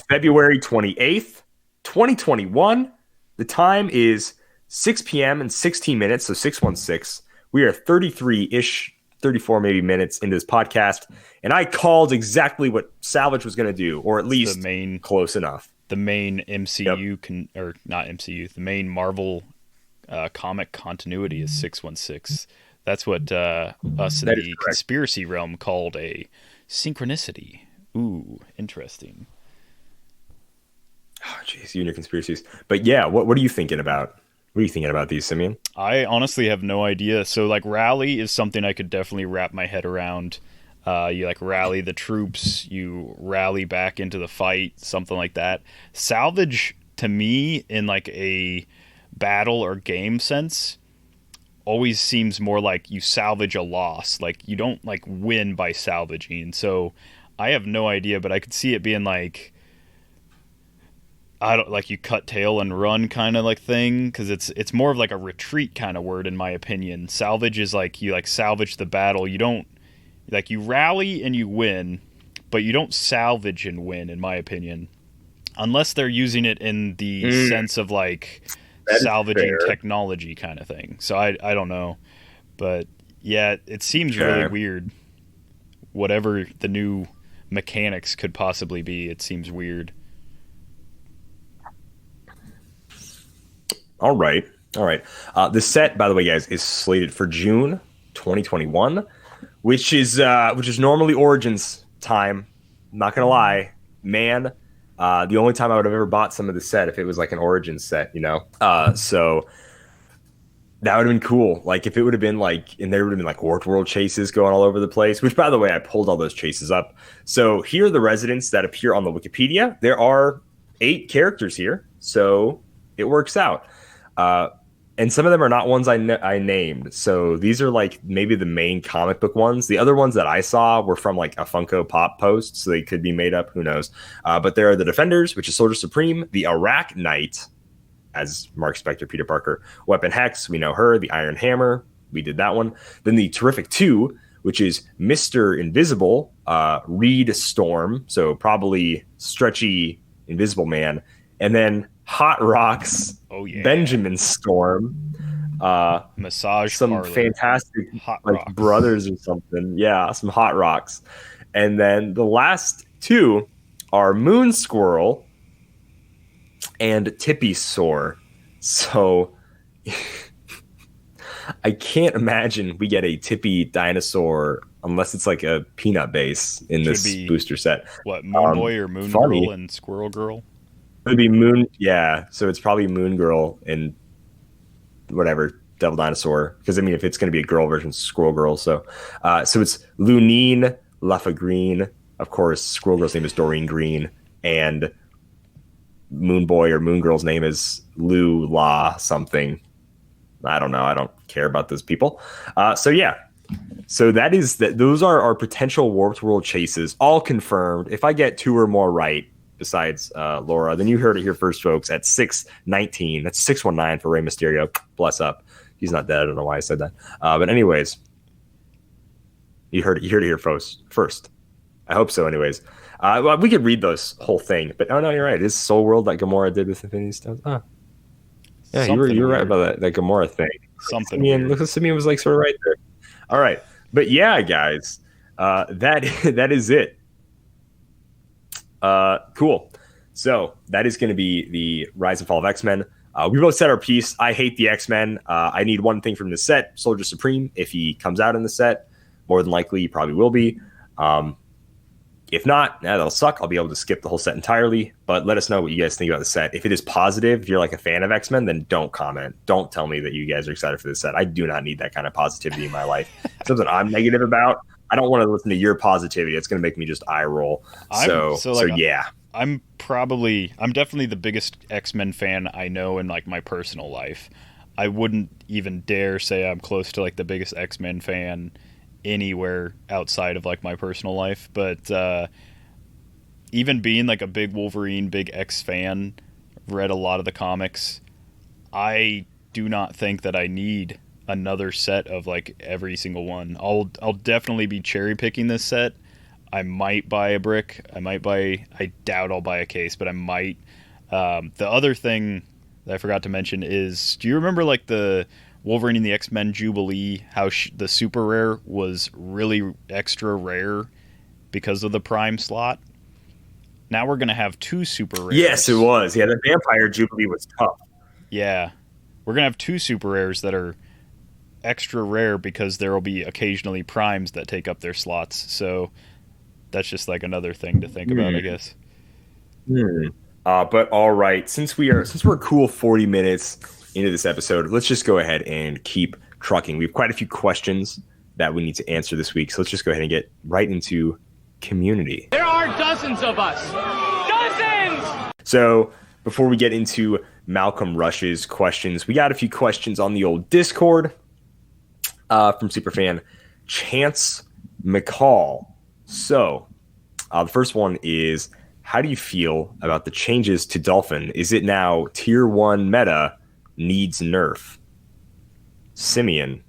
February 28th, 2021. The time is 6 p.m. and 16 minutes, so 616. We are 33-ish, 34 maybe minutes into this podcast, and I called exactly what Salvage was going to do, or at least close enough. The main MCU or not MCU, the main Marvel comic continuity is 616. That's what us in the conspiracy realm called a synchronicity. Ooh, interesting. Oh, jeez, you and your conspiracies. But yeah, what are you thinking about? What are you thinking about these, Simeon? I honestly have no idea. So, like, rally is something I could definitely wrap my head around. You, like, rally the troops, you rally back into the fight, something like that. Salvage, to me, in, like, a battle or game sense, always seems more like you salvage a loss. Like, you don't, like, win by salvaging. So, I have no idea, but I could see it being, like, I don't like you cut tail and run kind of like thing, because it's more of like a retreat kind of word in my opinion. Salvage is like you like salvage the battle. You don't like you rally and you win, but you don't salvage and win in my opinion, unless they're using it in the sense of like salvaging technology kind of thing. So I don't know, but yeah, it seems really weird. Whatever the new mechanics could possibly be, it seems weird. All right. The set, by the way, guys, is slated for June 2021, which is normally Origins time. I'm not gonna lie, man. The only time I would have ever bought some of the set if it was like an Origins set, you know. So that would have been cool. Like if it would have been like, and there would have been like Warped World chases going all over the place. Which, by the way, I pulled all those chases up. So here are the residents that appear on the Wikipedia. There are 8 characters here, so it works out. And some of them are not ones I named. So these are like maybe the main comic book ones. The other ones that I saw were from like a Funko Pop post, so they could be made up. Who knows? But there are the Defenders, which is Soldier Supreme, the Iraq Knight, as Mark Spector, Peter Parker, Weapon Hex, we know her, the Iron Hammer, we did that one. Then the Terrific 2, which is Mr. Invisible, Reed Storm, so probably stretchy Invisible Man, and then Hot Rocks, Benjamin Storm, massage some parlor. fantastic Hot like Rocks. brothers or something. Yeah, some Hot Rocks. And then the last 2 are Moon Squirrel and Tippy Soar. So I can't imagine we get a Tippy dinosaur unless it's like a peanut base in this booster set. What, Moon Boy or Moon Girl and Squirrel Girl? It would be Moon, yeah. So it's probably Moon Girl and whatever Devil Dinosaur. Because I mean, if it's going to be a girl version, Squirrel Girl. So it's Lunine Luffa Green. Of course, Squirrel Girl's name is Doreen Green, and Moon Boy or Moon Girl's name is Lu La something. I don't know. I don't care about those people. So yeah. So that is that. Those are our potential Warped World chases, all confirmed. If I get 2 or more right, besides Laura, then you heard it here first, folks, at 619. That's 619 for Rey Mysterio. Bless up. He's not dead. I don't know why I said that. But anyways, you heard it here first. I hope so anyways. Well, we could read this whole thing, but no, you're right. It is Soul World that Gamora did with Infinity Stones. Yeah, you were right about that Gamora thing. Something Simeon was like sort of right there. All right. But yeah, guys, that is it. Cool. So that is going to be the Rise and Fall of X-Men. We both said our piece. I hate the X-Men. I need one thing from the set, Soldier Supreme. If he comes out in the set, more than likely he probably will be. If not, that'll suck. I'll be able to skip the whole set entirely. But let us know what you guys think about the set. If it is positive, if you're like a fan of X-Men, then don't comment. Don't tell me that you guys are excited for this set. I do not need that kind of positivity in my life. Something I'm negative about, I don't want to listen to your positivity. It's going to make me just eye roll. So yeah. I'm definitely the biggest X-Men fan I know in like my personal life. I wouldn't even dare say I'm close to like the biggest X-Men fan anywhere outside of like my personal life. But even being like a big Wolverine, big X fan, read a lot of the comics, I do not think that I need another set of like every single one. I'll definitely be cherry picking this set. I might buy a brick. I doubt I'll buy a case, but I might. The other thing that I forgot to mention is, do you remember like the Wolverine and the X-Men Jubilee, how the super rare was really extra rare because of the Prime slot. Now we're going to have 2 super rares. Yes, it was. Yeah, the Vampire Jubilee was tough. Yeah. We're going to have 2 super rares that are extra rare because there will be occasionally primes that take up their slots. So that's just like another thing to think about, I guess. But all right, since we're a cool 40 minutes into this episode, let's just go ahead and keep trucking. We have quite a few questions that we need to answer this week, so let's just go ahead and get right into community. There are dozens of us. Dozens! So before we get into Malcolm Rush's questions, we got a few questions on the old Discord from superfan Chance McCall. So the first one is, how do you feel about the changes to Dolphin? Is it now tier 1 meta needs nerf? Simeon.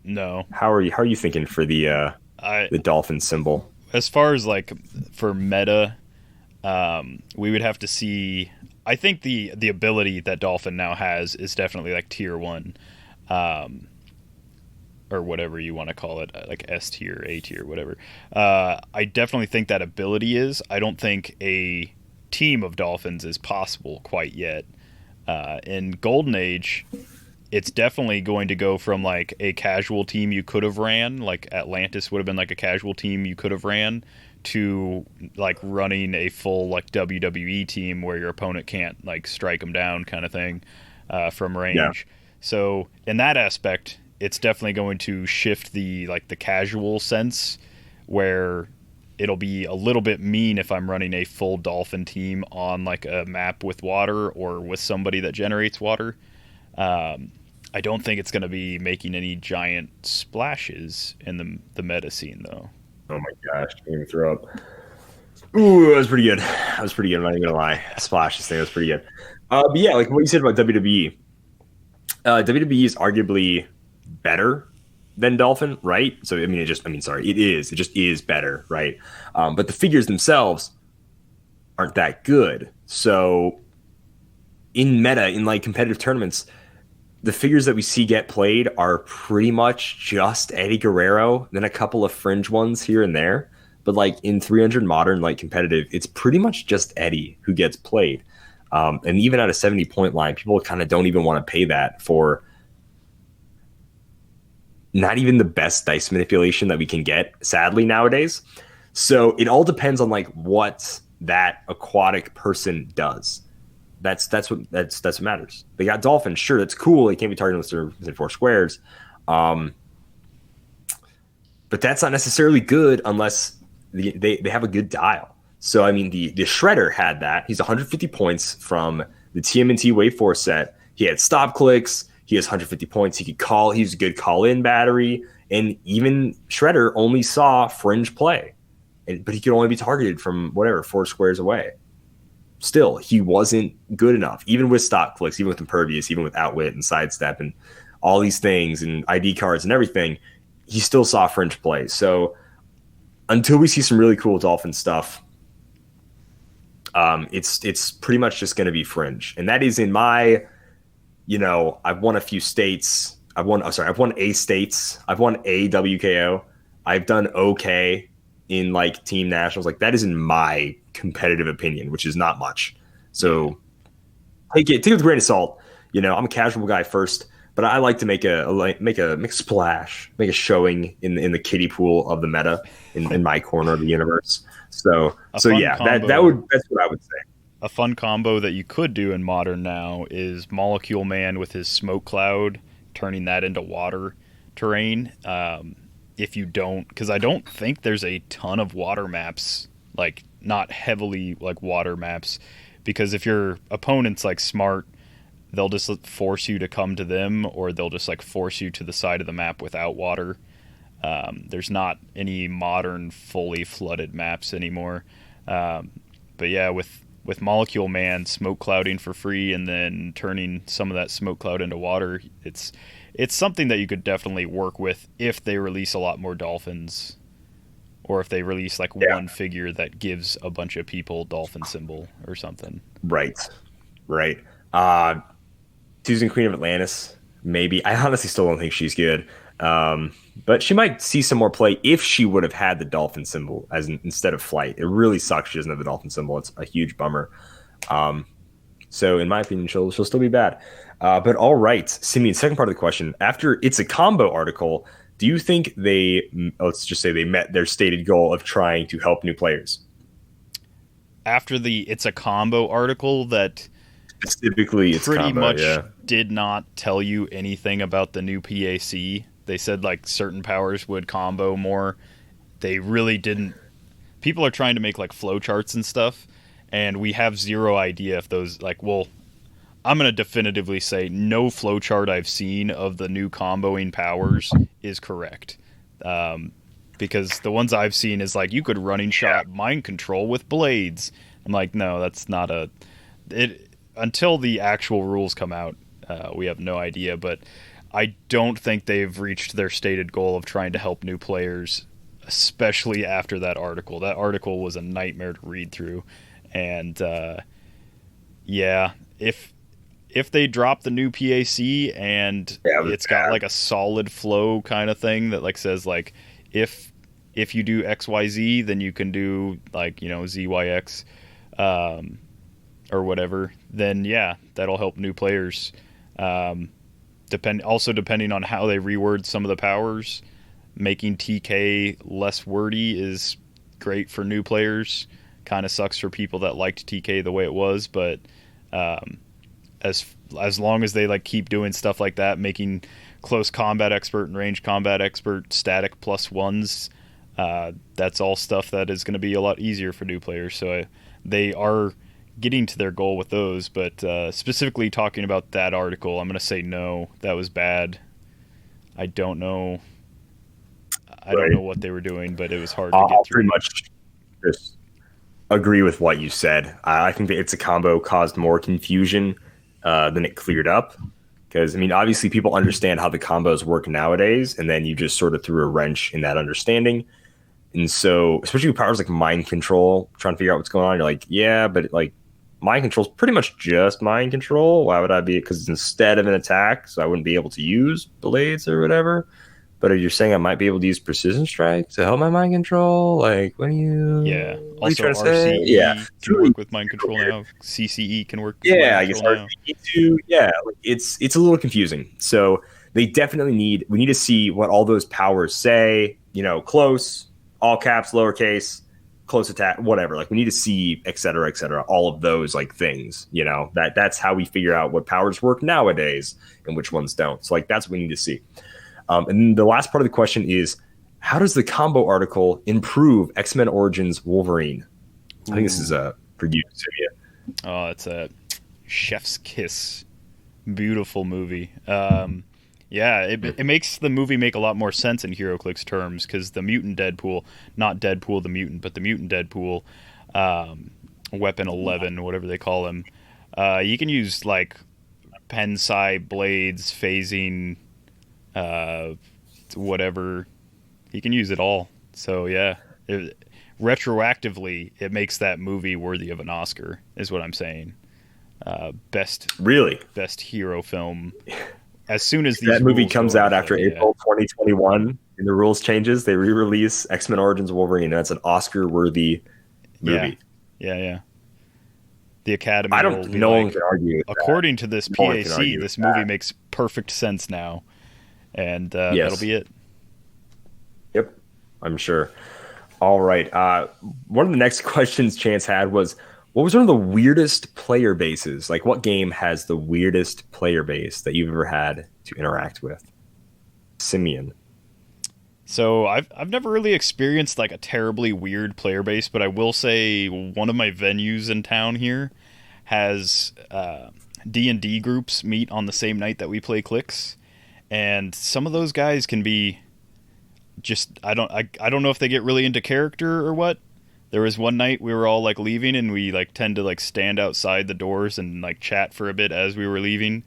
No. How are you thinking for the Dolphin symbol? As far as like for meta, we would have to see. I think the ability that Dolphin now has is definitely like tier 1, or whatever you want to call it, like S tier, A tier, whatever. I definitely think that ability is. I don't think a team of Dolphins is possible quite yet. In Golden Age, it's definitely going to go from like a casual team you could have ran, like Atlantis would have been like a casual team you could have ran, to like running a full like WWE team where your opponent can't like strike them down kind of thing from range. Yeah. So in that aspect, it's definitely going to shift the casual sense where it'll be a little bit mean if I'm running a full Dolphin team on like a map with water or with somebody that generates water. I don't think it's going to be making any giant splashes in the meta scene, though. Oh my gosh, I can't even throw up. Ooh, that was pretty good. I'm not even going to lie. Splashes thing was pretty good. But yeah, like what you said about WWE. WWE is arguably better than Dolphin, right? So it just is better, right? But the figures themselves aren't that good. So in meta, in like competitive tournaments, the figures that we see get played are pretty much just Eddie Guerrero, then a couple of fringe ones here and there. But like in 300 modern, like competitive, it's pretty much just Eddie who gets played. And even at a 70-point line, people kind of don't even want to pay that for not even the best dice manipulation that we can get, sadly, nowadays. So it all depends on like what that aquatic person does. That's what matters. They got Dolphin, sure, that's cool. They can't be targeted within 4 squares. But that's not necessarily good unless they have a good dial. So I mean, the Shredder had that. He's 150 points from the TMNT Wave 4 set. He had stop clicks. He has 150 points. He could call. He's a good call-in battery. And even Shredder only saw fringe play, but he could only be targeted from 4 squares away. Still, he wasn't good enough, even with stop clicks, even with impervious, even with outwit and sidestep and all these things and ID cards and everything. He still saw fringe play. So until we see some really cool Dolphin stuff, it's pretty much just going to be fringe. And that is in my, I've won a few states. I've won A states. I've won a WKO. I've done okay in like team nationals. Like that is in my competitive opinion, which is not much. So take it with a grain of salt. I'm a casual guy first, but I like to make a splash, make a showing in the kiddie pool of the meta in my corner of the universe. So yeah, that's what I would say. A fun combo that you could do in Modern now is Molecule Man with his smoke cloud, turning that into water terrain. If you don't, because I don't think there's a ton of water maps, like not heavily like water maps, because if your opponent's like smart, they'll just force you to come to them, or they'll just like force you to the side of the map without water. There's not any modern fully flooded maps anymore. But yeah, with Molecule Man smoke clouding for free and then turning some of that smoke cloud into water, it's something that you could definitely work with if they release a lot more Dolphins, or if they release like one figure that gives a bunch of people Dolphin symbol or something. Right. Susan Queen of Atlantis maybe. I honestly still don't think she's good. But she might see some more play if she would have had the dolphin symbol instead of flight. It really sucks she doesn't have the dolphin symbol. It's a huge bummer. So in my opinion, she'll still be bad. But all right, Simeon, second part of the question. After It's a Combo article, do you think let's just say they met their stated goal of trying to help new players? After the It's a Combo article that Specifically, it's pretty combo, much yeah. did not tell you anything about the new PAC. They said like certain powers would combo more. They really didn't. People are trying to make like flowcharts and stuff, and we have zero idea if those I'm going to definitively say no flowchart I've seen of the new comboing powers is correct. Because the ones I've seen is like you could running shot mind control with blades. I'm like, no, that's not until the actual rules come out, we have no idea. But I don't think they've reached their stated goal of trying to help new players, especially after that article. That article was a nightmare to read through. And if they drop the new PAC and it's got like a solid flow kind of thing that like says like if you do XYZ, then you can do like, ZYX or whatever, then yeah, that'll help new players. Depending on how they reword some of the powers, making TK less wordy is great for new players. Kind of sucks for people that liked TK the way it was, but as long as they like keep doing stuff like that, making close combat expert and range combat expert static +1s, that's all stuff that is going to be a lot easier for new players. So they are getting to their goal with those, but specifically talking about that article, I'm going to say no, that was bad. I don't know what they were doing, but it was hard to get through. Pretty much just agree with what you said. I think that It's a Combo caused more confusion than it cleared up. Because, I mean, obviously people understand how the combos work nowadays, and then you just sort of threw a wrench in that understanding. And so, especially with powers like mind control, trying to figure out what's going on, you're like, yeah, but like mind control is pretty much just mind control. Why would I be? Because instead of an attack, so I wouldn't be able to use blades or whatever. But are you saying I might be able to use precision strike to help my mind control? Like, what are you? Yeah. What Also, are you trying to say? Yeah, can work with mind control now. CCE can work. With mind control now. RCE too. Yeah, it's a little confusing. So they definitely need to see what all those powers say. Close, all caps, lowercase, close attack, whatever. Like we need to see, et cetera, all of those like things. That's how we figure out what powers work nowadays and which ones don't. So like that's what we need to see. And then the last part of the question is, how does the combo article improve X-Men Origins Wolverine? I think this is for you, Simeon. Oh, it's a chef's kiss. Beautiful movie. It makes the movie make a lot more sense in Heroclix terms, because the mutant Deadpool, not Deadpool the mutant, but the mutant Deadpool, Weapon 11, whatever they call him, you can use like Pensai blades, phasing, whatever. He can use it all. So yeah, retroactively, it makes that movie worthy of an Oscar, is what I'm saying. Best hero film. As soon as that movie comes out after April 2021 and the rules changes, they re-release X-Men Origins Wolverine, and that's an Oscar-worthy movie. Yeah. The Academy. No one can argue with according to this PAC, this movie makes perfect sense now, and that'll be it. Yep, I'm sure. All right. One of the next questions Chance had was, what was one of the weirdest player bases? Like, what game has the weirdest player base that you've ever had to interact with? Simeon. So I've never really experienced like a terribly weird player base, but I will say one of my venues in town here has D&D groups meet on the same night that we play Clix, and some of those guys can be just I don't know if they get really into character or what. There was one night we were all like leaving, and we like tend to like stand outside the doors and like chat for a bit as we were leaving.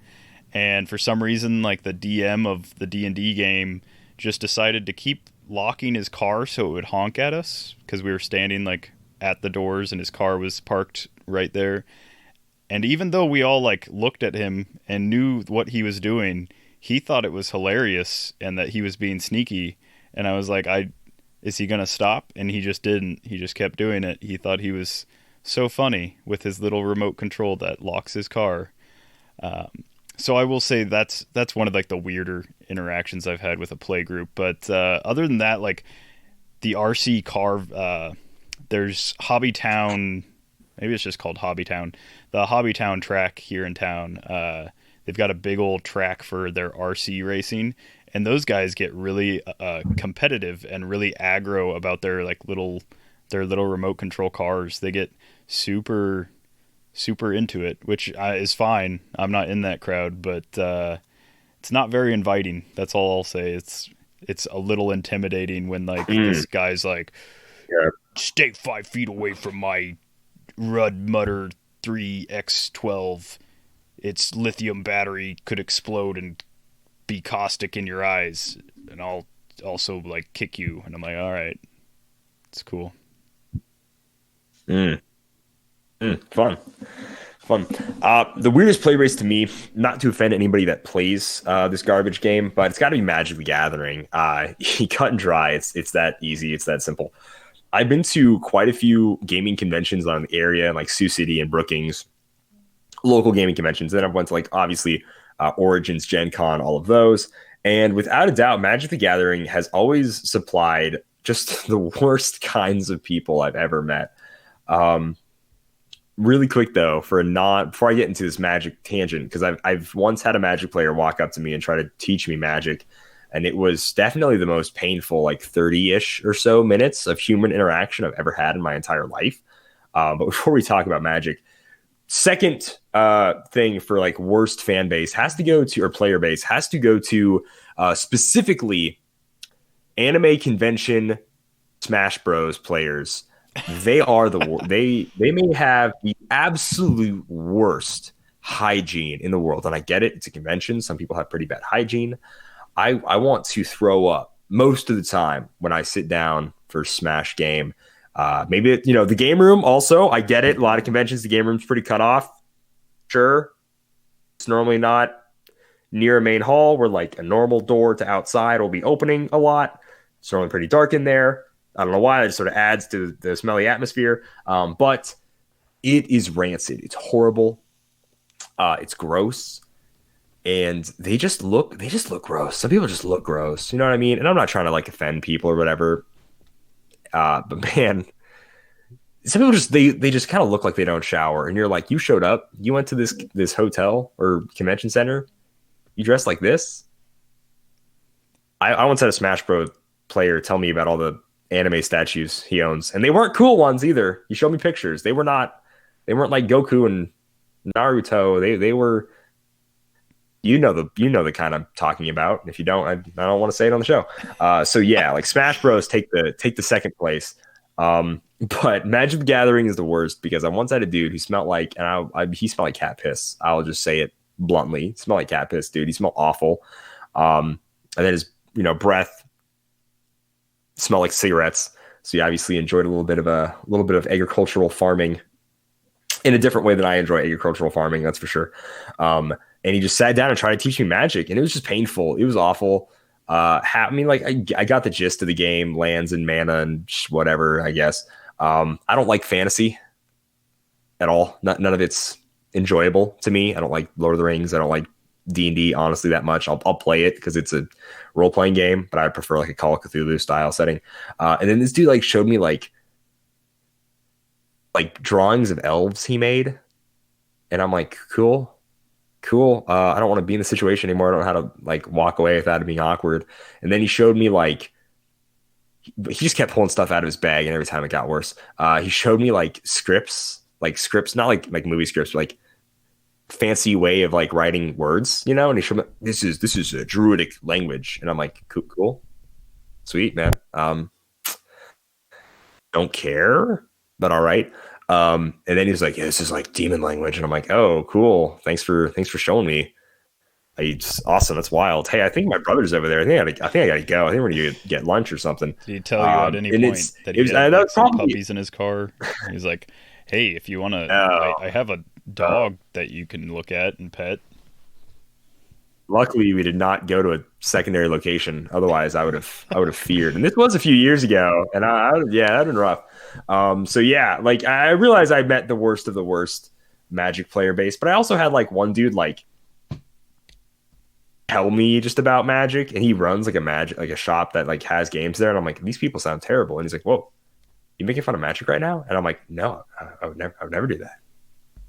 And for some reason, like the DM of the D&D game just decided to keep locking his car so it would honk at us, because we were standing like at the doors and his car was parked right there. And even though we all like looked at him and knew what he was doing, he thought it was hilarious and that he was being sneaky. And I was like, is he going to stop? And he just didn't. He just kept doing it. He thought he was so funny with his little remote control that locks his car. So I will say that's one of like the weirder interactions I've had with a play group. But other than that, like the RC car, there's Hobbytown. Maybe it's just called Hobbytown. The Hobbytown track here in town. They've got a big old track for their RC racing, and those guys get really competitive and really aggro about their little remote control cars. They get super into it, which is fine. I'm not in that crowd, but it's not very inviting. That's all I'll say. It's a little intimidating when like this guy's like, stay 5 feet away from my Rudd Mutter 3X12. Its lithium battery could explode and be caustic in your eyes, and I'll also like kick you. And I'm like, all right, it's cool. Fun. The weirdest play race to me, not to offend anybody that plays this garbage game, but it's got to be Magic the Gathering. Cut and dry. It's that easy. It's that simple. I've been to quite a few gaming conventions on the area, like Sioux City and Brookings, local gaming conventions. Then I've went to like obviously Origins, Gen Con, all of those. And without a doubt, Magic the Gathering has always supplied just the worst kinds of people I've ever met. Really quick though, before I get into this Magic tangent, because I've once had a Magic player walk up to me and try to teach me Magic, and it was definitely the most painful, like 30-ish or so minutes of human interaction I've ever had in my entire life. But before we talk about Magic, second thing for like worst fan base has to go to, or player base has to go to specifically anime convention Smash Bros players. They are they may have the absolute worst hygiene in the world. And I get it. It's a convention. Some people have pretty bad hygiene. I want to throw up most of the time when I sit down for Smash game. Maybe, the game room also, I get it. A lot of conventions, the game room's pretty cut off. Sure. It's normally not near a main hall where like a normal door to outside will be opening a lot. It's normally pretty dark in there. I don't know why. It sort of adds to the smelly atmosphere. But it is rancid. It's horrible. It's gross. And they just look gross. Some people just look gross. You know what I mean? And I'm not trying to like offend people or whatever. But man, some people they just kind of look like they don't shower. And you're like, you showed up, you went to this hotel or convention center, you dressed like this. I once had a Smash Bros player tell me about all the anime statues he owns, and they weren't cool ones either. He showed me pictures. They weren't like Goku and Naruto. They were, the kind I'm talking about. If you don't, I don't want to say it on the show. So yeah, like Smash Bros take the second place. But Magic the Gathering is the worst because I once had a dude who smelled like, and he smelled like cat piss. I'll just say it bluntly. He smelled like cat piss, dude. He smelled awful. And then his breath smelled like cigarettes. So he obviously enjoyed a little bit of agricultural farming in a different way than I enjoy agricultural farming. That's for sure. And he just sat down and tried to teach me Magic, and it was just painful. It was awful. I got the gist of the game, lands and mana and whatever, I guess. I don't like fantasy at all. None of it's enjoyable to me. I don't like Lord of the Rings. I don't like D&D honestly that much. I'll play it because it's a role-playing game, but I prefer like a Call of Cthulhu style setting. And then this dude like showed me like drawings of elves he made, and I'm like, cool. I don't want to be in the situation anymore. I don't know how to like walk away without it being awkward. And then he showed me like, he just kept pulling stuff out of his bag, and every time it got worse. He showed me like scripts, not like movie scripts, but like fancy way of like writing words, and he showed me this is a druidic language, and I'm like, cool, sweet, man. Don't care, but all right. And then he was like, yeah, this is like demon language, and I'm like, oh, cool, thanks for showing me. It's awesome. That's wild. Hey, I think my brother's over there. I think I gotta go. I think we're gonna get lunch or something. Did he tell you at any point that he had like, some puppies in his car? He's like, hey, if you want to, I have a dog that you can look at and pet. Luckily, we did not go to a secondary location. Otherwise, I would have feared. And this was a few years ago, and yeah, that'd been rough. So yeah, like I realized I met the worst of the worst Magic player base, but I also had like one dude like tell me just about Magic, and he runs like a shop that like has games there, and I'm like, these people sound terrible, and he's like, whoa, you making fun of Magic right now? And I'm like, no, I would never do that.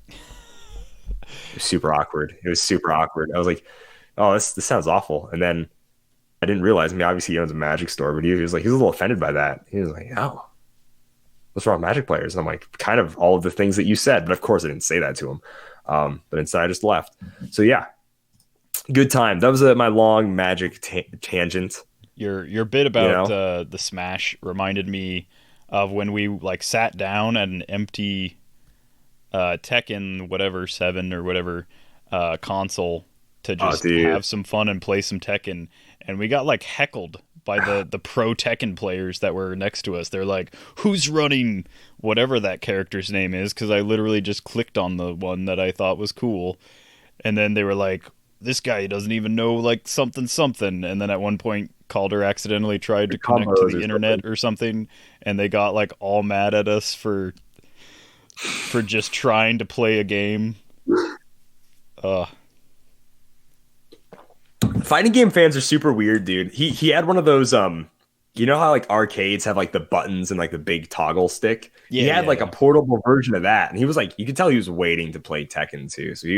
It was super awkward. I was like, oh, this sounds awful. And then I didn't realize. I mean, obviously he owns a Magic store, but he was like, he was a little offended by that. He was like, oh, what's wrong with Magic players? And I'm like, kind of all of the things that you said, but of course I didn't say that to him. But instead I just left. So yeah, good time. That was my long Magic tangent. Your bit about the Smash reminded me of when we like sat down at an empty Tekken whatever 7 or whatever console to just have some fun and play some Tekken, and we got like heckled by the pro Tekken players that were next to us. They're like, who's running whatever that character's name is, because I literally just clicked on the one that I thought was cool, and then they were like, this guy doesn't even know like something, and then at one point Kalder accidentally tried to connect to the internet or something, and they got like all mad at us for just trying to play a game. Fighting game fans are super weird, dude. He had one of those you know how like arcades have like the buttons and like the big toggle stick? Yeah, he had like a portable version of that, and he was like, you could tell he was waiting to play Tekken too. So he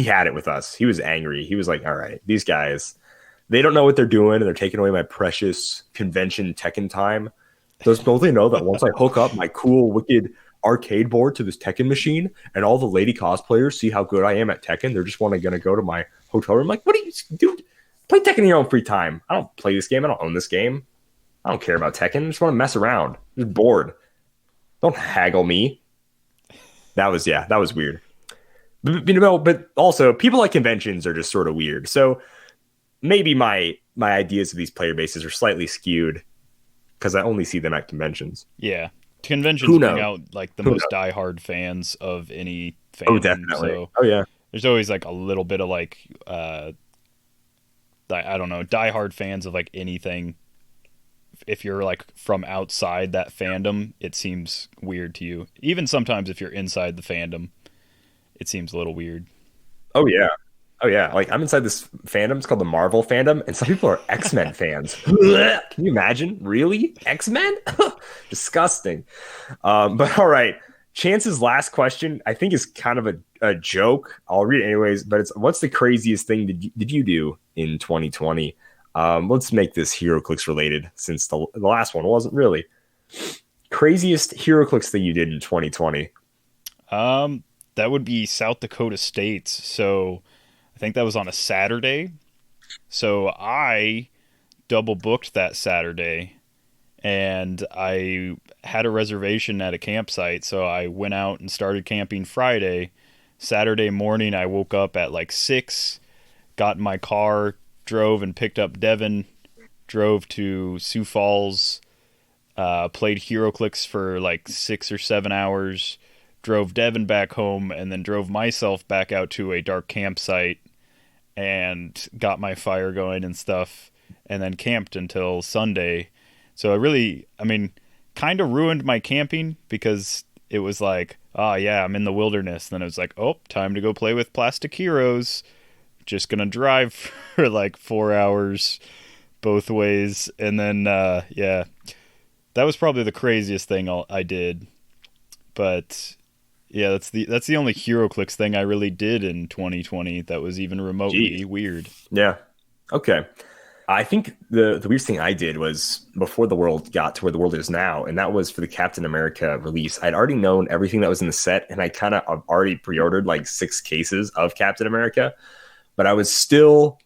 had it with us. He was angry. He was like, all right, these guys, they don't know what they're doing, and they're taking away my precious convention Tekken time. Don't they know that once I hook up my cool, wicked arcade board to this Tekken machine, and all the lady cosplayers see how good I am at Tekken, they're just gonna go to my hotel room. Like, what do you do? Play Tekken in your own free time. I don't play this game. I don't own this game. I don't care about Tekken. I just want to mess around. I'm just bored. Don't haggle me. That was weird. But also, people at conventions are just sort of weird. So maybe my ideas of these player bases are slightly skewed because I only see them at conventions. Yeah. Conventions bring out like the most diehard fans of any fandom. Oh, definitely. So yeah. There's always like a little bit of like, I don't know, diehard fans of like anything. If you're like from outside that fandom, it seems weird to you. Even sometimes if you're inside the fandom, it seems a little weird. Oh, yeah. Like, I'm inside this fandom. It's called the Marvel fandom, and some people are X-Men fans. Can you imagine? Really? X-Men? Disgusting. But all right. Chance's last question, I think, is kind of a joke. I'll read it anyways, but it's, what's the craziest thing did you do in 2020? Let's make this Heroclix related, since the last one wasn't really. Craziest Heroclix thing you did in 2020? That would be South Dakota States. So I think that was on a Saturday. So I double booked that Saturday, and I had a reservation at a campsite. So I went out and started camping Friday. Saturday morning, I woke up at like 6, got in my car, drove and picked up Devin, drove to Sioux Falls, played Heroclix for like 6 or 7 hours, drove Devin back home, and then drove myself back out to a dark campsite and got my fire going and stuff, and then camped until Sunday. So kind of ruined my camping, because it was like, oh yeah, I'm in the wilderness. Then it was like, oh, time to go play with plastic heroes. Just gonna drive for like 4 hours both ways. And then, yeah, that was probably the craziest thing I did. But yeah, that's the only Heroclix thing I really did in 2020 that was even remotely weird. Yeah. Okay. I think the weirdest thing I did was before the world got to where the world is now, and that was for the Captain America release. I'd already known everything that was in the set, and I kind of already pre-ordered like 6 cases of Captain America, but I was still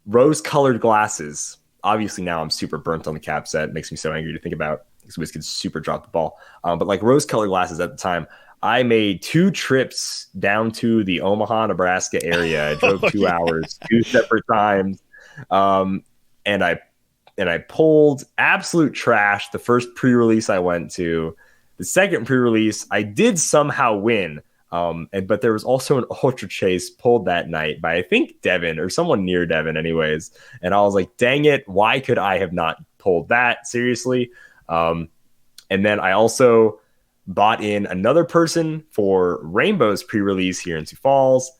rose-colored glasses. Obviously now I'm super burnt on the Cap set. It makes me so angry to think about, because we could super drop the ball. But like rose-colored glasses at the time, I made 2 trips down to the Omaha, Nebraska area. I drove 2 hours, 2 separate times. And I pulled absolute trash the first pre-release I went to. The second pre-release, I did somehow win. But there was also an Ultra Chase pulled that night by I think Devin or someone near Devin, anyways. And I was like, dang it, why could I have not pulled that? Seriously. And then I also bought in another person for Rainbow's pre-release here in Sioux Falls.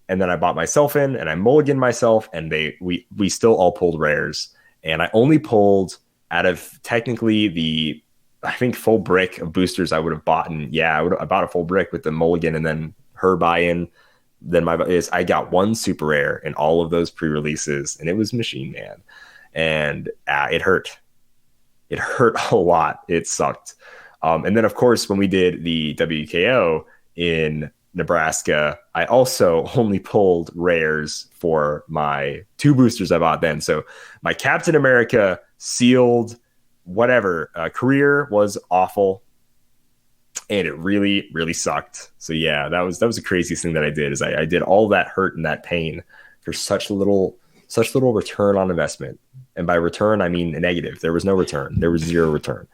And then I bought myself in and I mulliganed myself, and we still all pulled rares. And I only pulled out of technically the, I think, full brick of boosters I would have bought. And yeah, I bought a full brick with the mulligan and then her buy-in. Then I got one super rare in all of those pre-releases, and it was Machine Man. And it hurt. It hurt a lot. It sucked. And then, of course, when we did the WKO in Nebraska, I also only pulled rares for my 2 boosters I bought then. So my Captain America sealed whatever career was awful, and it really, really sucked. So yeah, that was the craziest thing that I did, is I did all that hurt and that pain for such little return on investment. And by return, I mean a negative. There was no return. There was 0 return.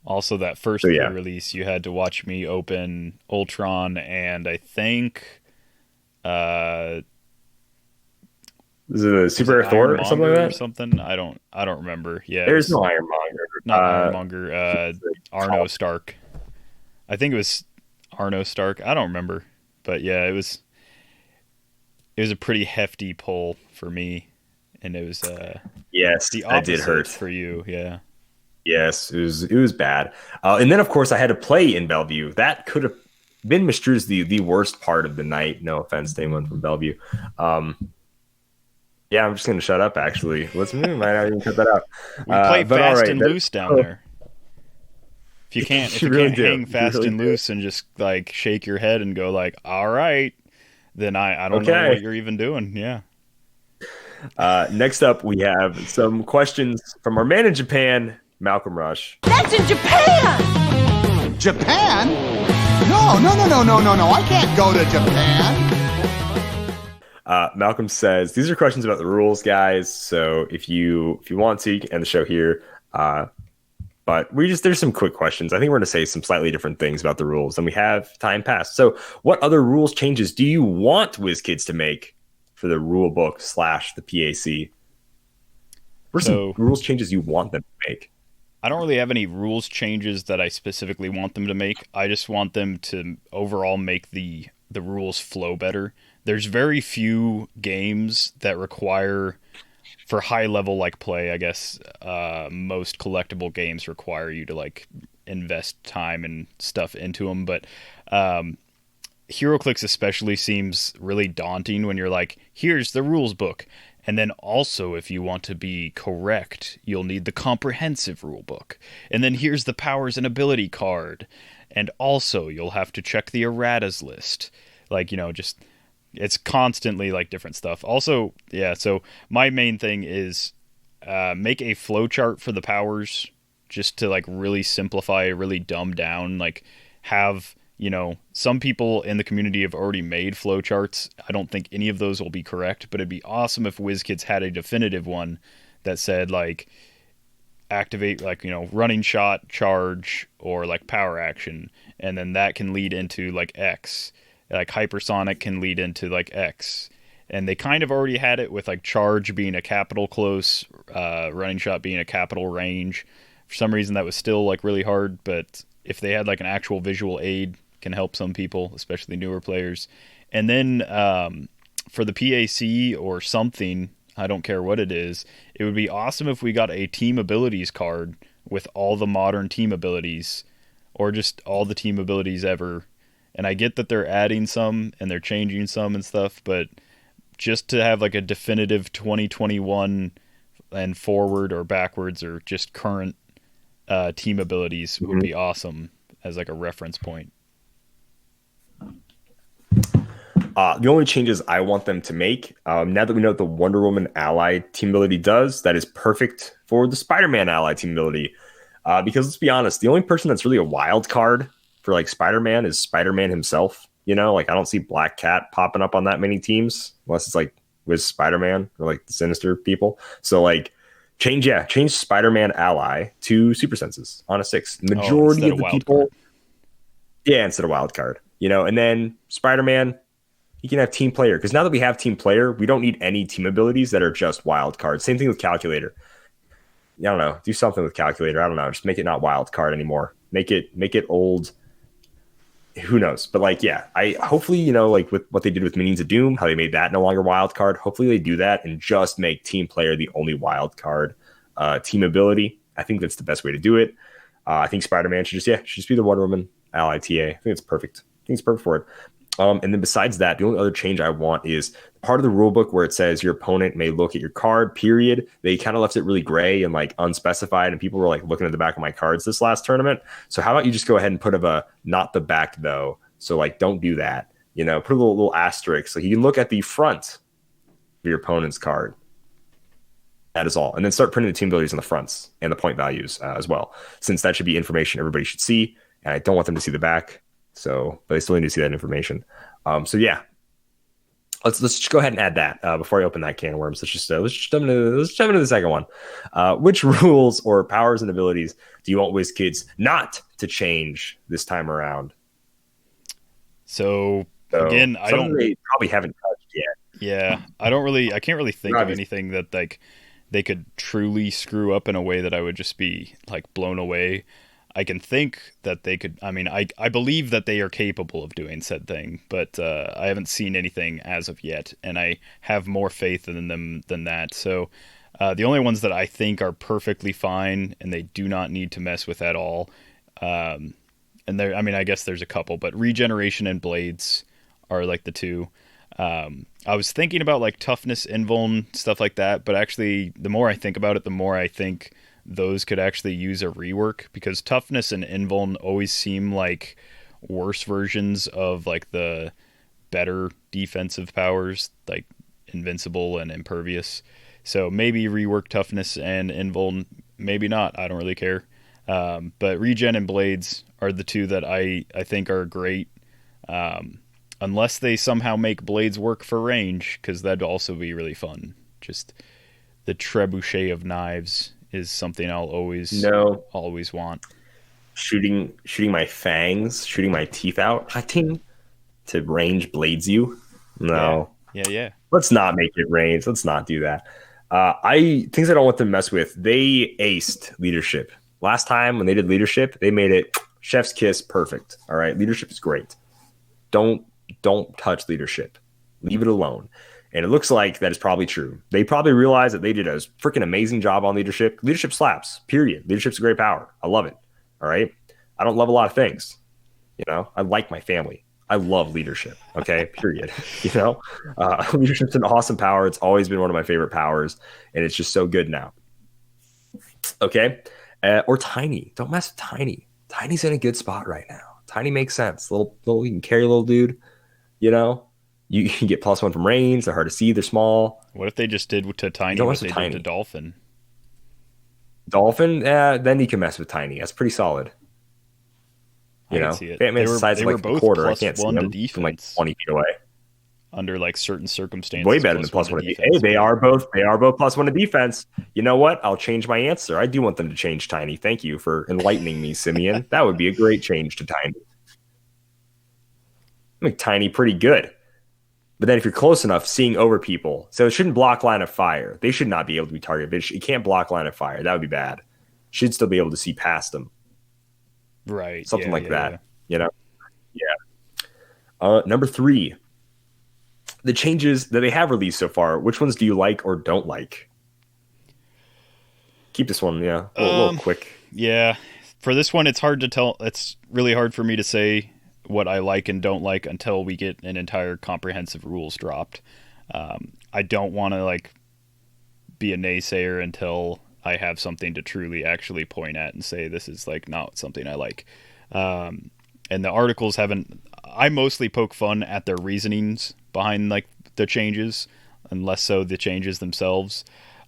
Also, that first release, you had to watch me open Ultron, and I think is it a Super Thor or something like that? Or something? I don't remember. Yeah, there's no Ironmonger. Not Ironmonger. Arno Stark. I think it was Arno Stark. I don't remember, but yeah, it was a pretty hefty pull for me, and it was yes, the that did hurt for you. Yeah. Yes, it was bad. And then, of course, I had to play in Bellevue. That could have been Mistru's the worst part of the night. No offense to anyone from Bellevue. Yeah, I'm just going to shut up, actually. Let's move. Might not even cut that out. We play fast and loose down there. If you can't hang fast and loose and just like shake your head and go like, all right, then I don't know what you're even doing. Yeah. Next up, we have some questions from our man in Japan, Malcolm Rush. That's in Japan! Japan? No. I can't go to Japan. Malcolm says, these are questions about the rules, guys. So if you want to, you can end the show here. But there's some quick questions. I think we're going to say some slightly different things about the rules, and we have time passed. So what other rules changes do you want WizKids to make for the rule book / the PAC? What are some rules changes you want them to make? I don't really have any rules changes that I specifically want them to make. I just want them to overall make the rules flow better. There's very few games that require, for high level like play, I guess most collectible games require you to like invest time and stuff into them. But Heroclix especially seems really daunting when you're like, here's the rules book. And then also, if you want to be correct, you'll need the comprehensive rule book. And then here's the powers and ability card. And also, you'll have to check the erratas list. Like, just, it's constantly like different stuff. Also, yeah, so my main thing is make a flowchart for the powers, just to like really simplify, really dumb down, like have... some people in the community have already made flowcharts. I don't think any of those will be correct, but it'd be awesome if WizKids had a definitive one that said, like, activate, like, running shot, charge, or, like, power action. And then that can lead into, like, X. Like, hypersonic can lead into, like, X. And they kind of already had it with, like, charge being a capital close, running shot being a capital range. For some reason, that was still, like, really hard, but if they had, like, an actual visual aid, can help some people, especially newer players. And then for the PAC or something, I don't care what it is, it would be awesome if we got a team abilities card with all the modern team abilities, or just all the team abilities ever. And I get that they're adding some and they're changing some and stuff, but just to have like a definitive 2021 and forward or backwards or just current team abilities would be awesome as like a reference point. The only changes I want them to make, now that we know what the Wonder Woman ally team ability does, that is perfect for the Spider-Man ally team ability. Because let's be honest, the only person that's really a wild card for like Spider-Man is Spider-Man himself. Like I don't see Black Cat popping up on that many teams unless it's like with Spider-Man or like the Sinister people. So like change Spider-Man ally to Super Senses on a 6. Majority of the people. Card. Yeah, instead of wild card. And then Spider-Man, you can have team player, because now that we have team player, we don't need any team abilities that are just wild cards. Same thing with calculator. I don't know. Do something with calculator. I don't know. Just make it not wild card anymore. Make it old. Who knows? But I hopefully, like with what they did with Minions of Doom, how they made that no longer wild card. Hopefully they do that and just make team player the only wild card team ability. I think that's the best way to do it. I think Spider-Man should just be the Wonder Woman ally TA. I think it's perfect. I think it's perfect for it. And then besides that, the only other change I want is part of the rule book where it says your opponent may look at your card, period. They kind of left it really gray and unspecified, and people were looking at the back of my cards this last tournament. So how about you just go ahead and put a not the back though? So don't do that. Put a little asterisk. So you can look at the front of your opponent's card. That is all. And then start printing the team abilities on the fronts and the point values as well, since that should be information everybody should see. And I don't want them to see the back. So, but I still need to see that information. Let's just go ahead and add that before I open that can of worms. Let's jump into the second one. Which rules or powers and abilities do you want WizKids not to change this time around? So again, I don't. They probably haven't touched yet. Yeah, I can't really think of anything that they could truly screw up in a way that I would just be blown away. I can think that they could. I mean, I believe that they are capable of doing said thing, but I haven't seen anything as of yet, and I have more faith in them than that. So the only ones that I think are perfectly fine and they do not need to mess with at all, and I guess there's a couple, but regeneration and blades are the two. I was thinking about toughness, invuln, stuff like that, but actually, the more I think about it, the more I think those could actually use a rework, because toughness and invuln always seem like worse versions of the better defensive powers, like invincible and impervious. So maybe rework toughness and invuln, maybe not. I don't really care. But regen and blades are the two that I think are great. Unless they somehow make blades work for range, because that'd also be really fun. Just the trebuchet of knives is something I'll always want. Shooting my fangs, shooting my teeth out, hunting to range blades you. No. Yeah. Let's not make it range. Let's not do that. Things I don't want them to mess with. They aced leadership. Last time when they did leadership, they made it chef's kiss perfect. All right. Leadership is great. Don't touch leadership. Leave it alone. And it looks like that is probably true. They probably realized that they did a freaking amazing job on leadership. Leadership slaps, period. Leadership's a great power. I love it. All right. I don't love a lot of things. I like my family. I love leadership. Okay. Period. Leadership's an awesome power. It's always been one of my favorite powers. And it's just so good now. Okay. Or Tiny. Don't mess with Tiny. Tiny's in a good spot right now. Tiny makes sense. Little, you can carry a little dude, You can get +1 from range. They're hard to see. They're small. What if they just did to Tiny what they did to Dolphin? Dolphin? Then you can mess with Tiny. That's pretty solid. I can see it. Batman's size were like both a quarter. I can't see +1 them to defense from 20 feet away. Under certain circumstances. Way better than +1 to defense. Hey, they are both +1 to defense. You know what? I'll change my answer. I do want them to change Tiny. Thank you for enlightening me, Simeon. That would be a great change to Tiny. Make Tiny pretty good. But then if you're close enough, seeing over people. So it shouldn't block line of fire. They should not be able to be targeted. But it can't block line of fire. That would be bad. Should still be able to see past them. Right. Something like that. Yeah. Number 3. The changes that they have released so far. Which ones do you like or don't like? Keep this one, a little quick. Yeah. For this one, it's hard to tell. It's really hard for me to say what I like and don't like until we get an entire comprehensive rules dropped. I don't want to be a naysayer until I have something to truly actually point at and say this is not something I like. And the articles haven't. I mostly poke fun at their reasonings behind the changes, and less so the changes themselves.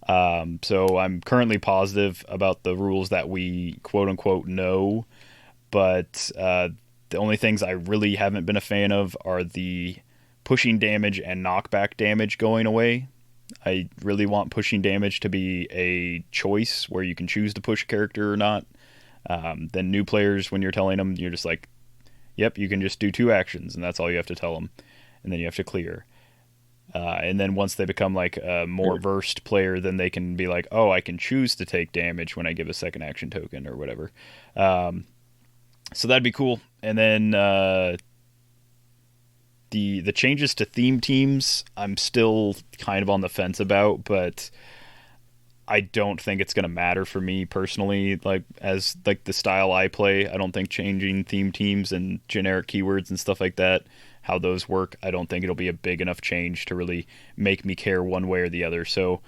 So I'm currently positive about the rules that we quote unquote know, but the only things I really haven't been a fan of are the pushing damage and knockback damage going away. I really want pushing damage to be a choice where you can choose to push a character or not. Then new players, when you're telling them, you're just yep, you can just do 2 actions, and that's all you have to tell them, and then you have to clear. And then once they become like a more versed player, then they can be like, oh, I can choose to take damage when I give a second action token or whatever. So that'd be cool. And then the changes to theme teams, I'm still kind of on the fence about, but I don't think it's going to matter for me personally. Like as like the style I play, I don't think changing theme teams and generic keywords and stuff like that, how those work, I don't think it'll be a big enough change to really make me care one way or the other. So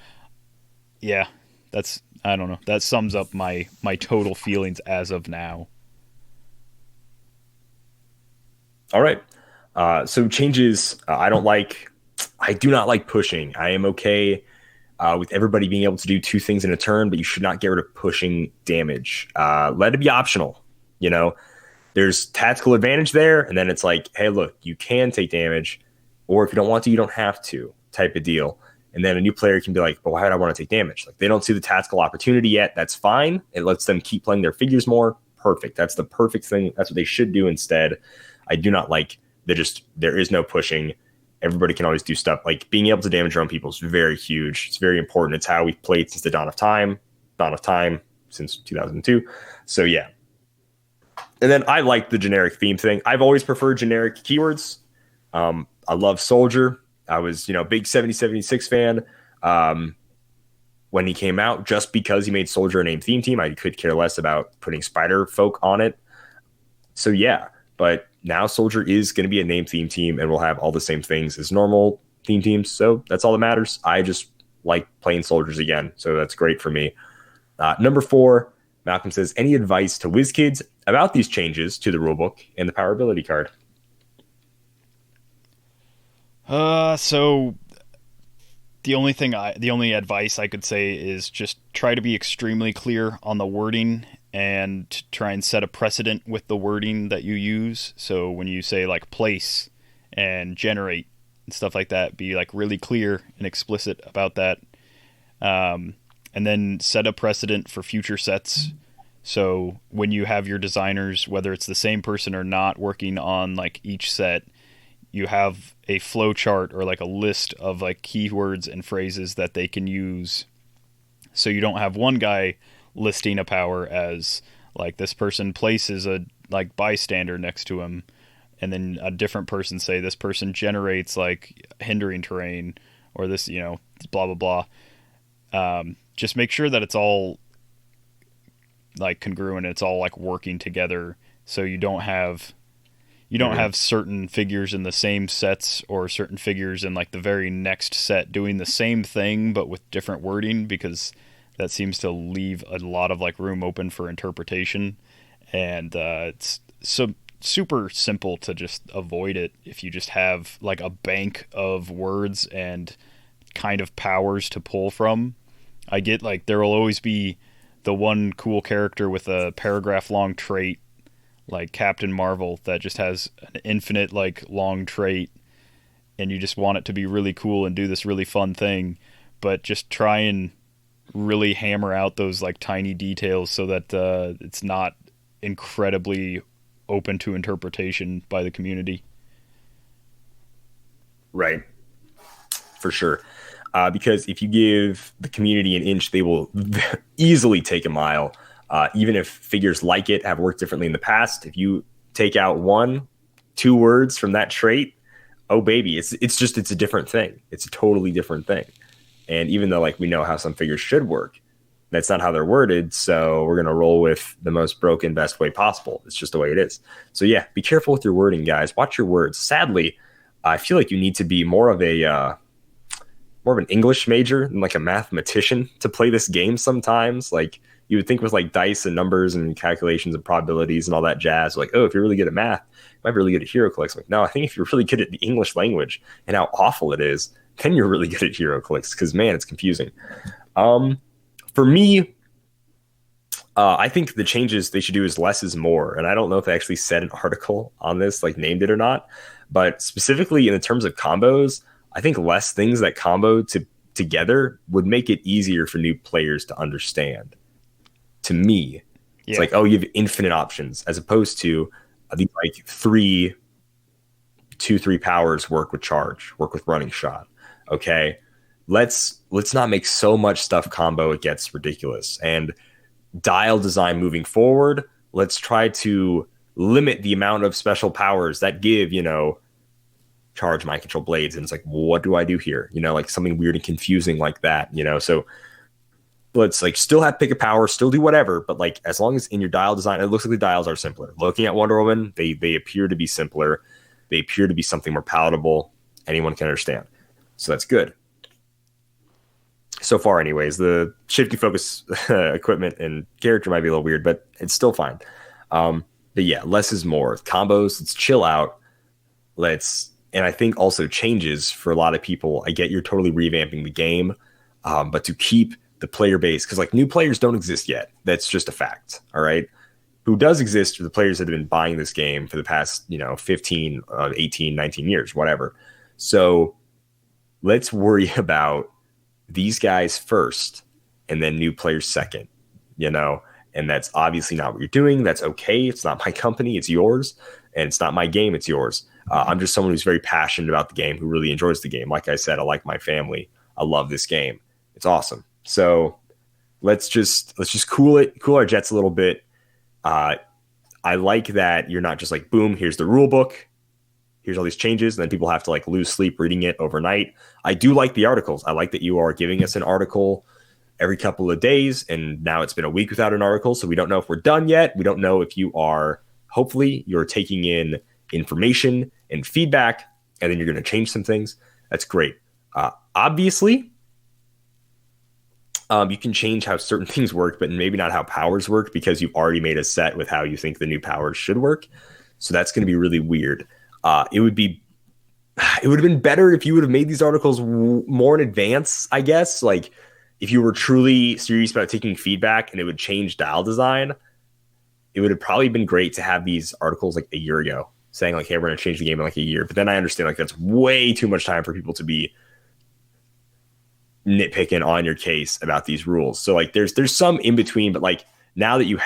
yeah, I don't know. That sums up my total feelings as of now. All right. So changes I do not like pushing. I am okay with everybody being able to do 2 things in a turn, but you should not get rid of pushing damage. Let it be optional. You know, there's tactical advantage there, and then it's like, hey, look, you can take damage, or if you don't want to, you don't have to, type of deal. And then a new player can be like, but why would I want to take damage? Like they don't see the tactical opportunity yet. That's fine. It lets them keep playing their figures more. Perfect. That's the perfect thing. That's what they should do instead. I do not like there is no pushing. Everybody can always do stuff. Like being able to damage your own people is very huge. It's very important. It's how we've played since the dawn of time since 2002. So yeah. And then I like the generic theme thing. I've always preferred generic keywords. I love Soldier. I was, big 7076 fan when he came out, just because he made Soldier a named theme team. I could care less about putting Spider Folk on it. So yeah, but now Soldier is going to be a named theme team and will have all the same things as normal theme teams. So that's all that matters. I just like playing Soldiers again. So that's great for me. Number 4, Malcolm says, any advice to WizKids about these changes to the rulebook and the power ability card? So the only advice I could say is just try to be extremely clear on the wording and try and set a precedent with the wording that you use. So when you say like place and generate and stuff like that, be like really clear and explicit about that. And then set a precedent for future sets. So when you have your designers, whether it's the same person or not, working on like each set, you have a flow chart or like a list of like keywords and phrases that they can use. So you don't have one guy listing a power as like this person places a like bystander next to him, and then a different person say this person generates like hindering terrain, or this, blah, blah, blah. Just make sure that it's all like congruent. It's all like working together. So you don't have certain figures in the same sets or certain figures in like the very next set doing the same thing, but with different wording, because that seems to leave a lot of like room open for interpretation. And it's so super simple to just avoid it if you just have like a bank of words and kind of powers to pull from. I get like there will always be the one cool character with a paragraph long trait like Captain Marvel that just has an infinite like long trait, and you just want it to be really cool and do this really fun thing, but just try and really hammer out those like tiny details so that it's not incredibly open to interpretation by the community. Right. For sure. Because if you give the community an inch, they will easily take a mile. Even if figures like it have worked differently in the past, if you take out 1-2 words from that trait, oh baby, it's a different thing. It's a totally different thing. And even though like we know how some figures should work, that's not how they're worded. So we're gonna roll with the most broken, best way possible. It's just the way it is. So yeah, be careful with your wording, guys. Watch your words. Sadly, I feel like you need to be more of an English major than like a mathematician to play this game sometimes. Like you would think with like dice and numbers and calculations and probabilities and all that jazz, like, oh, if you're really good at math, you might be really good at Heroclix. Like, no, I think if you're really good at the English language and how awful it is, then you're really good at Heroclix, because man, it's confusing. For me, I think the changes they should do is less is more. And I don't know if they actually said an article on this, like named it or not, but specifically in the terms of combos, I think less things that combo together would make it easier for new players to understand. To me, it's like, oh, you have infinite options, as opposed to these like 3 powers work with charge, work with running shot. Okay, let's not make so much stuff combo it gets ridiculous. And dial design moving forward, let's try to limit the amount of special powers that give, charge mind control blades. And it's like, what do I do here? Like something weird and confusing like that, so let's like still have pick a power, still do whatever, but like as long as in your dial design, it looks like the dials are simpler. Looking at Wonder Woman, they appear to be simpler. They appear to be something more palatable. Anyone can understand. So that's good. So far, anyways, the shifty focus equipment and character might be a little weird, but it's still fine. But yeah, less is more. Combos, let's chill out. And I think also changes for a lot of people. I get you're totally revamping the game, but to keep the player base, because like new players don't exist yet. That's just a fact. All right. Who does exist are the players that have been buying this game for the past, 15, 18, 19 years, whatever. So let's worry about these guys first and then new players second, and that's obviously not what you're doing. That's okay. It's not my company. It's yours. And it's not my game. It's yours. I'm just someone who's very passionate about the game, who really enjoys the game. Like I said, I like my family. I love this game. It's awesome. So let's just cool our jets a little bit. I like that you're not just like, boom, here's the rule book, here's all these changes, and then people have to like lose sleep reading it overnight. I do like the articles. I like that you are giving us an article every couple of days, and now it's been a week without an article, so we don't know if we're done yet. We don't know if hopefully you're taking in information and feedback, and then you're going to change some things. That's great. Obviously, you can change how certain things work, but maybe not how powers work, because you've already made a set with how you think the new powers should work. So that's going to be really weird. It would have been better if you would have made these articles more in advance, I guess. Like if you were truly serious about taking feedback and it would change dial design, it would have probably been great to have these articles like a year ago saying like, hey, we're going to change the game in like a year. But then I understand like that's way too much time for people to be nitpicking on your case about these rules. So like there's some in between, but like now that you've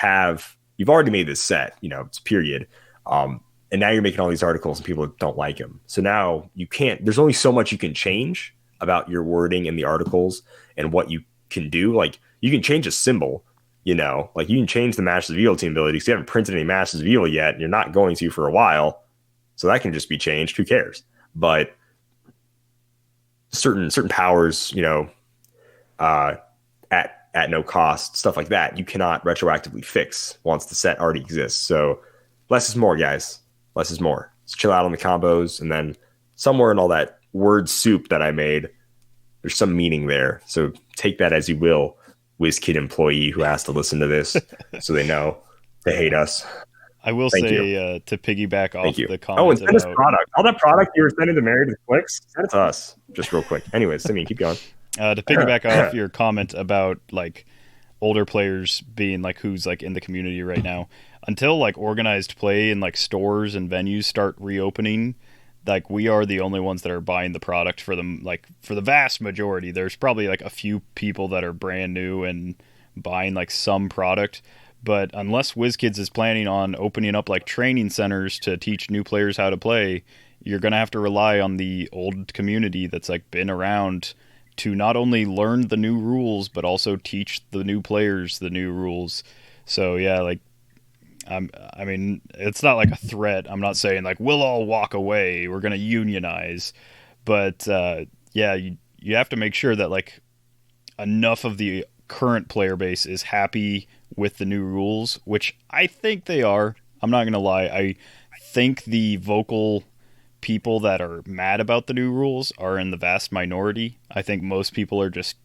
already made this set, it's period. And now you're making all these articles and people don't like them. So now there's only so much you can change about your wording in the articles and what you can do. Like you can change a symbol, like you can change the Masters of Evil team abilities. You haven't printed any Masters of Evil yet. You're not going to for a while. So that can just be changed. Who cares? But certain powers, at no cost, stuff like that, you cannot retroactively fix once the set already exists. So less is more, guys. Less is more. Let's chill out on the combos, and then somewhere in all that word soup that I made, there's some meaning there. So take that as you will, WizKid employee who has to listen to this, so they know they hate us. I will say to piggyback off the comments. Oh, and send us product. All that product you were sending to Mary to Clix, send it to us. Just real quick. Anyways, Simeon, keep going. To piggyback off your comment about like older players being like who's like in the community right now, until like organized play and like stores and venues start reopening, like we are the only ones that are buying the product for them. Like for the vast majority, there's probably like a few people that are brand new and buying like some product. But unless WizKids is planning on opening up like training centers to teach new players how to play, you're going to have to rely on the old community that's like been around to not only learn the new rules, but also teach the new players the new rules. So yeah, like, I mean, it's not like a threat. I'm not saying like, we'll all walk away, we're going to unionize. But yeah, you have to make sure that like enough of the current player base is happy with the new rules, which I think they are. I'm not going to lie. I think the vocal people that are mad about the new rules are in the vast minority. I think most people are just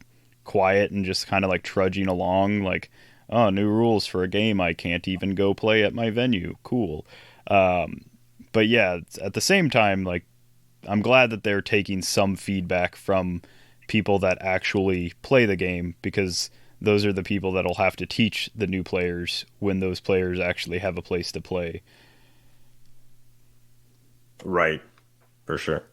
quiet and just kind of like trudging along like, oh, new rules for a game I can't even go play at my venue. Cool. But yeah, at the same time, like I'm glad that they're taking some feedback from people that actually play the game, because those are the people that'll have to teach the new players when those players actually have a place to play. Right. For sure.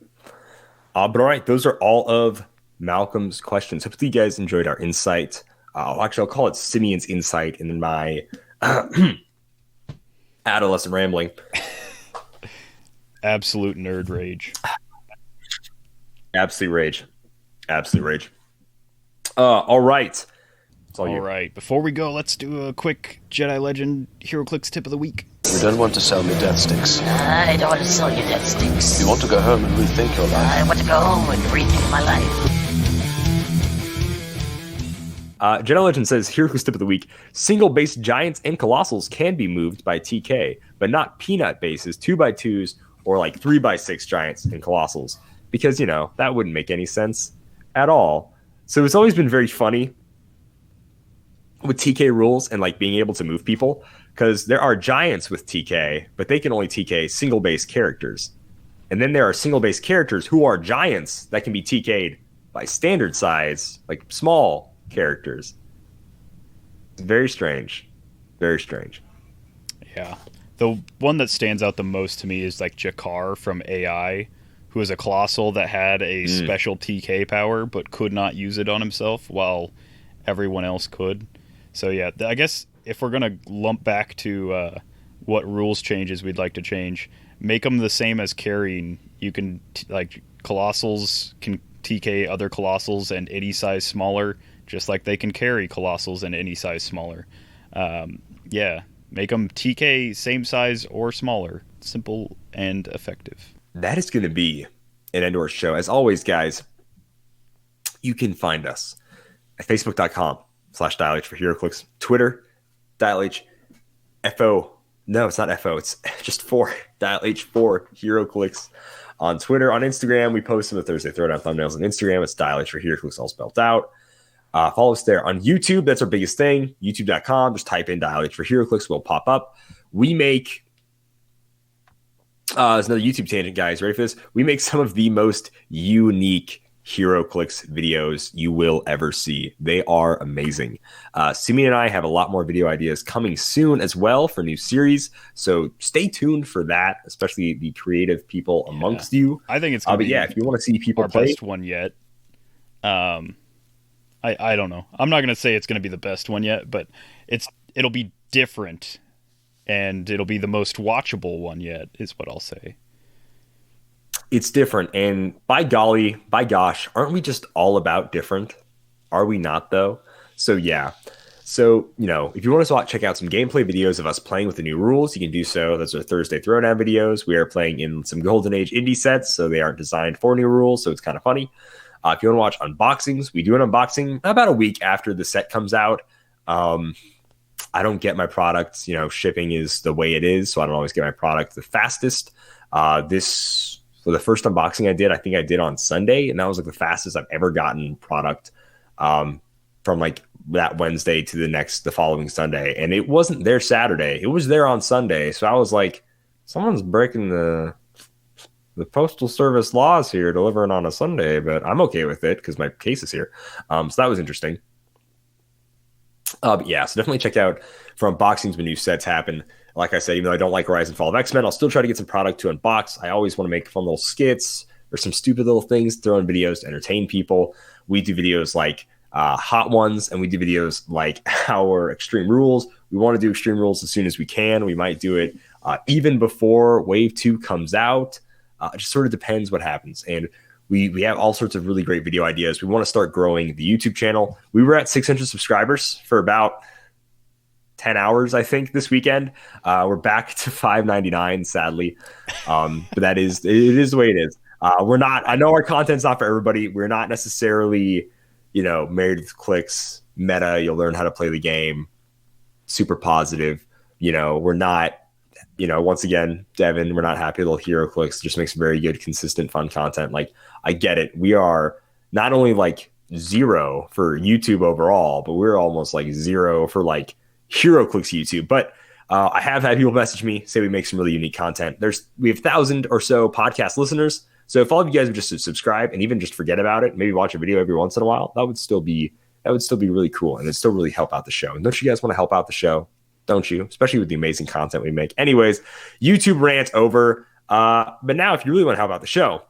But all right, those are all of Malcolm's questions. Hopefully you guys enjoyed our insight. I'll call it Simeon's insight in my adolescent rambling. Absolute nerd rage. Absolute rage. Absolute rage. All right. All right. Before we go, let's do a quick Jedi Legend Heroclix tip of the week. You don't want to sell me death sticks. I don't want to sell you death sticks. You want to go home and rethink your life. I want to go home and rethink my life. Jedi Legend says, Heroclix tip of the week. Single base giants and colossals can be moved by TK, but not peanut bases, 2x2s, or like 3x6 giants and colossals. Because, that wouldn't make any sense at all. So it's always been very funny with TK rules and like being able to move people, because there are giants with TK, but they can only TK single base characters. And then there are single base characters who are giants that can be TK'd by standard size, like small characters. Very strange. Very strange. Yeah. The one that stands out the most to me is like Jakar from AI, who is a colossal that had a special TK power but could not use it on himself while everyone else could. So yeah, I guess if we're going to lump back to what rules changes we'd like to change, make them the same as carrying. You can, colossals can TK other colossals and any size smaller, just like they can carry colossals and any size smaller. Yeah, make them TK same size or smaller. Simple and effective. That is going to be an Endor show. As always, guys, you can find us at facebook.com/DialH for Heroclix, Twitter, DialH, FO. No, it's not FO. It's just for DialH for Heroclix on Twitter. On Instagram, we post some of the Thursday Throwdown thumbnails on Instagram. It's DialH for Heroclix, all spelled out. Follow us there on YouTube. That's our biggest thing. YouTube.com. Just type in DialH for Heroclix. Will pop up. We make... there's another YouTube tangent, guys. Ready for this? We make some of the most unique Heroclix videos you will ever see. They are amazing. Simeon and I have a lot more video ideas coming soon as well for new series, so stay tuned for that, especially the creative people amongst you. I think it's going to be if you want to see people our play, best one yet. I don't know. I'm not going to say it's going to be the best one yet, but it'll be different, and it'll be the most watchable one yet, is what I'll say. It's different, and by golly, by gosh, aren't we just all about different? Are we not, though? So, yeah. So, if you want to check out some gameplay videos of us playing with the new rules, you can do so. Those are Thursday Throwdown videos. We are playing in some Golden Age indie sets, so they aren't designed for new rules, so it's kind of funny. If you want to watch unboxings, we do an unboxing about a week after the set comes out. I don't get my products. Shipping is the way it is, so I don't always get my product the fastest. For the first unboxing I think I did on Sunday, and that was like the fastest I've ever gotten product from like that Wednesday to the following Sunday. And it wasn't there Saturday. It was there on Sunday. So I was like, someone's breaking the postal service laws here, delivering on a Sunday, but I'm okay with it because my case is here. So that was interesting. But yeah, so definitely check out for unboxings when new sets happen. Like I said, even though I don't like Rise and Fall of X-Men, I'll still try to get some product to unbox. I always want to make fun little skits or some stupid little things, throw in videos to entertain people. We do videos like Hot Ones, and we do videos like our Extreme Rules. We want to do Extreme Rules as soon as we can. We might do it even before Wave 2 comes out. It just sort of depends what happens. And we have all sorts of really great video ideas. We want to start growing the YouTube channel. We were at 600 subscribers for about 10 hours, I think, this weekend. We're back to 599, sadly. But it is the way it is. I know our content's not for everybody. We're not necessarily, married with Clix, meta, you'll learn how to play the game, super positive. We're not, once again, Devin, we're not happy little Heroclix, just makes very good, consistent, fun content. Like, I get it. We are not only like 0 for YouTube overall, but we're almost like 0 for like Heroclix YouTube. But I have had people message me, say we make some really unique content. We have 1,000 or so podcast listeners. So if all of you guys would just subscribe and even just forget about it, maybe watch a video every once in a while, that would still be really cool, and it'd still really help out the show. And don't you guys want to help out the show? Don't you? Especially with the amazing content we make. Anyways, YouTube rant over. But now if you really want to help out the show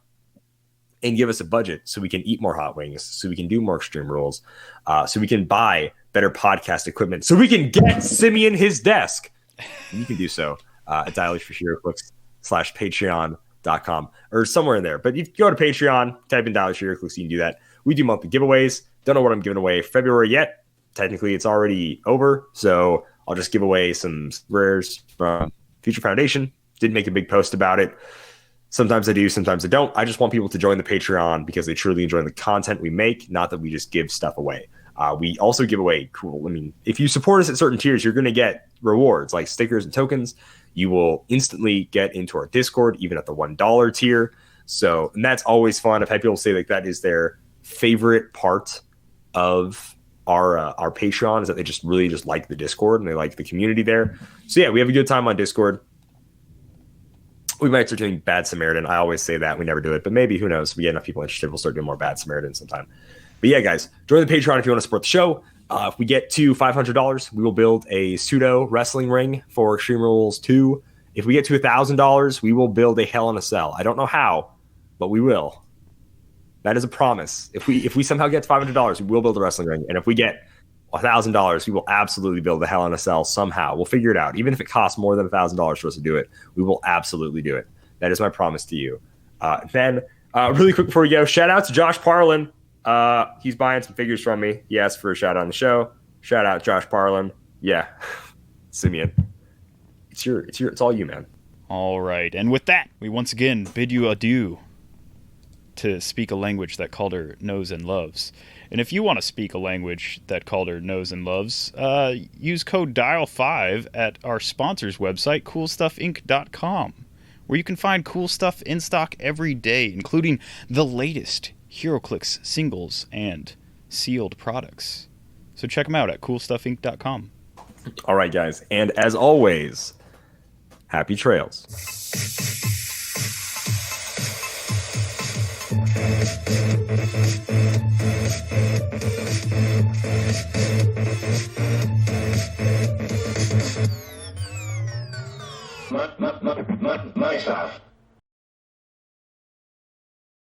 and give us a budget so we can eat more hot wings, so we can do more Extreme Rules, so we can buy better podcast equipment, so we can get Simeon his desk, you can do so at DialH for Heroclix /Patreon patreon.com or somewhere in there. But if you go to Patreon, type in Heroclix, you can do that. We do monthly giveaways. Don't know what I'm giving away February yet. Technically, it's already over. So I'll just give away some rares from Future Foundation. Didn't make a big post about it. Sometimes I do, sometimes I don't. I just want people to join the Patreon because they truly enjoy the content we make, not that we just give stuff away. We also give away if you support us at certain tiers, you're going to get rewards like stickers and tokens. You will instantly get into our Discord, even at the $1 tier. So, and that's always fun. I've had people say that is their favorite part of our Patreon, is that they just really just like the Discord and they like the community there. So yeah, we have a good time on Discord. We might start doing Bad Samaritan. I always say that. We never do it. But maybe, who knows? If we get enough people interested, we'll start doing more Bad Samaritan sometime. But yeah, guys, join the Patreon if you want to support the show. If we get to $500, we will build a pseudo wrestling ring for Extreme Rules 2. If we get to $1,000, we will build a Hell in a Cell. I don't know how, but we will. That is a promise. If we somehow get to $500, we will build a wrestling ring. And if we get $1,000, we will absolutely build a Hell in a Cell somehow. We'll figure it out. Even if it costs more than $1,000 for us to do it, we will absolutely do it. That is my promise to you. Then, really quick before we go, shout out to Josh Parlin. He's buying some figures from me. He asked for a shout out on the show. Shout out Josh Parlin. Yeah, Simeon, it's all you, man. All right, and with that, we once again bid you adieu to speak a language that Kalder knows and loves. And if you want to speak a language that Kalder knows and loves, use code DIAL5 at our sponsor's website, CoolStuffInc.com, where you can find cool stuff in stock every day, including the latest Heroclix singles and sealed products. So check them out at CoolStuffInc.com. All right, guys. And as always, happy trails.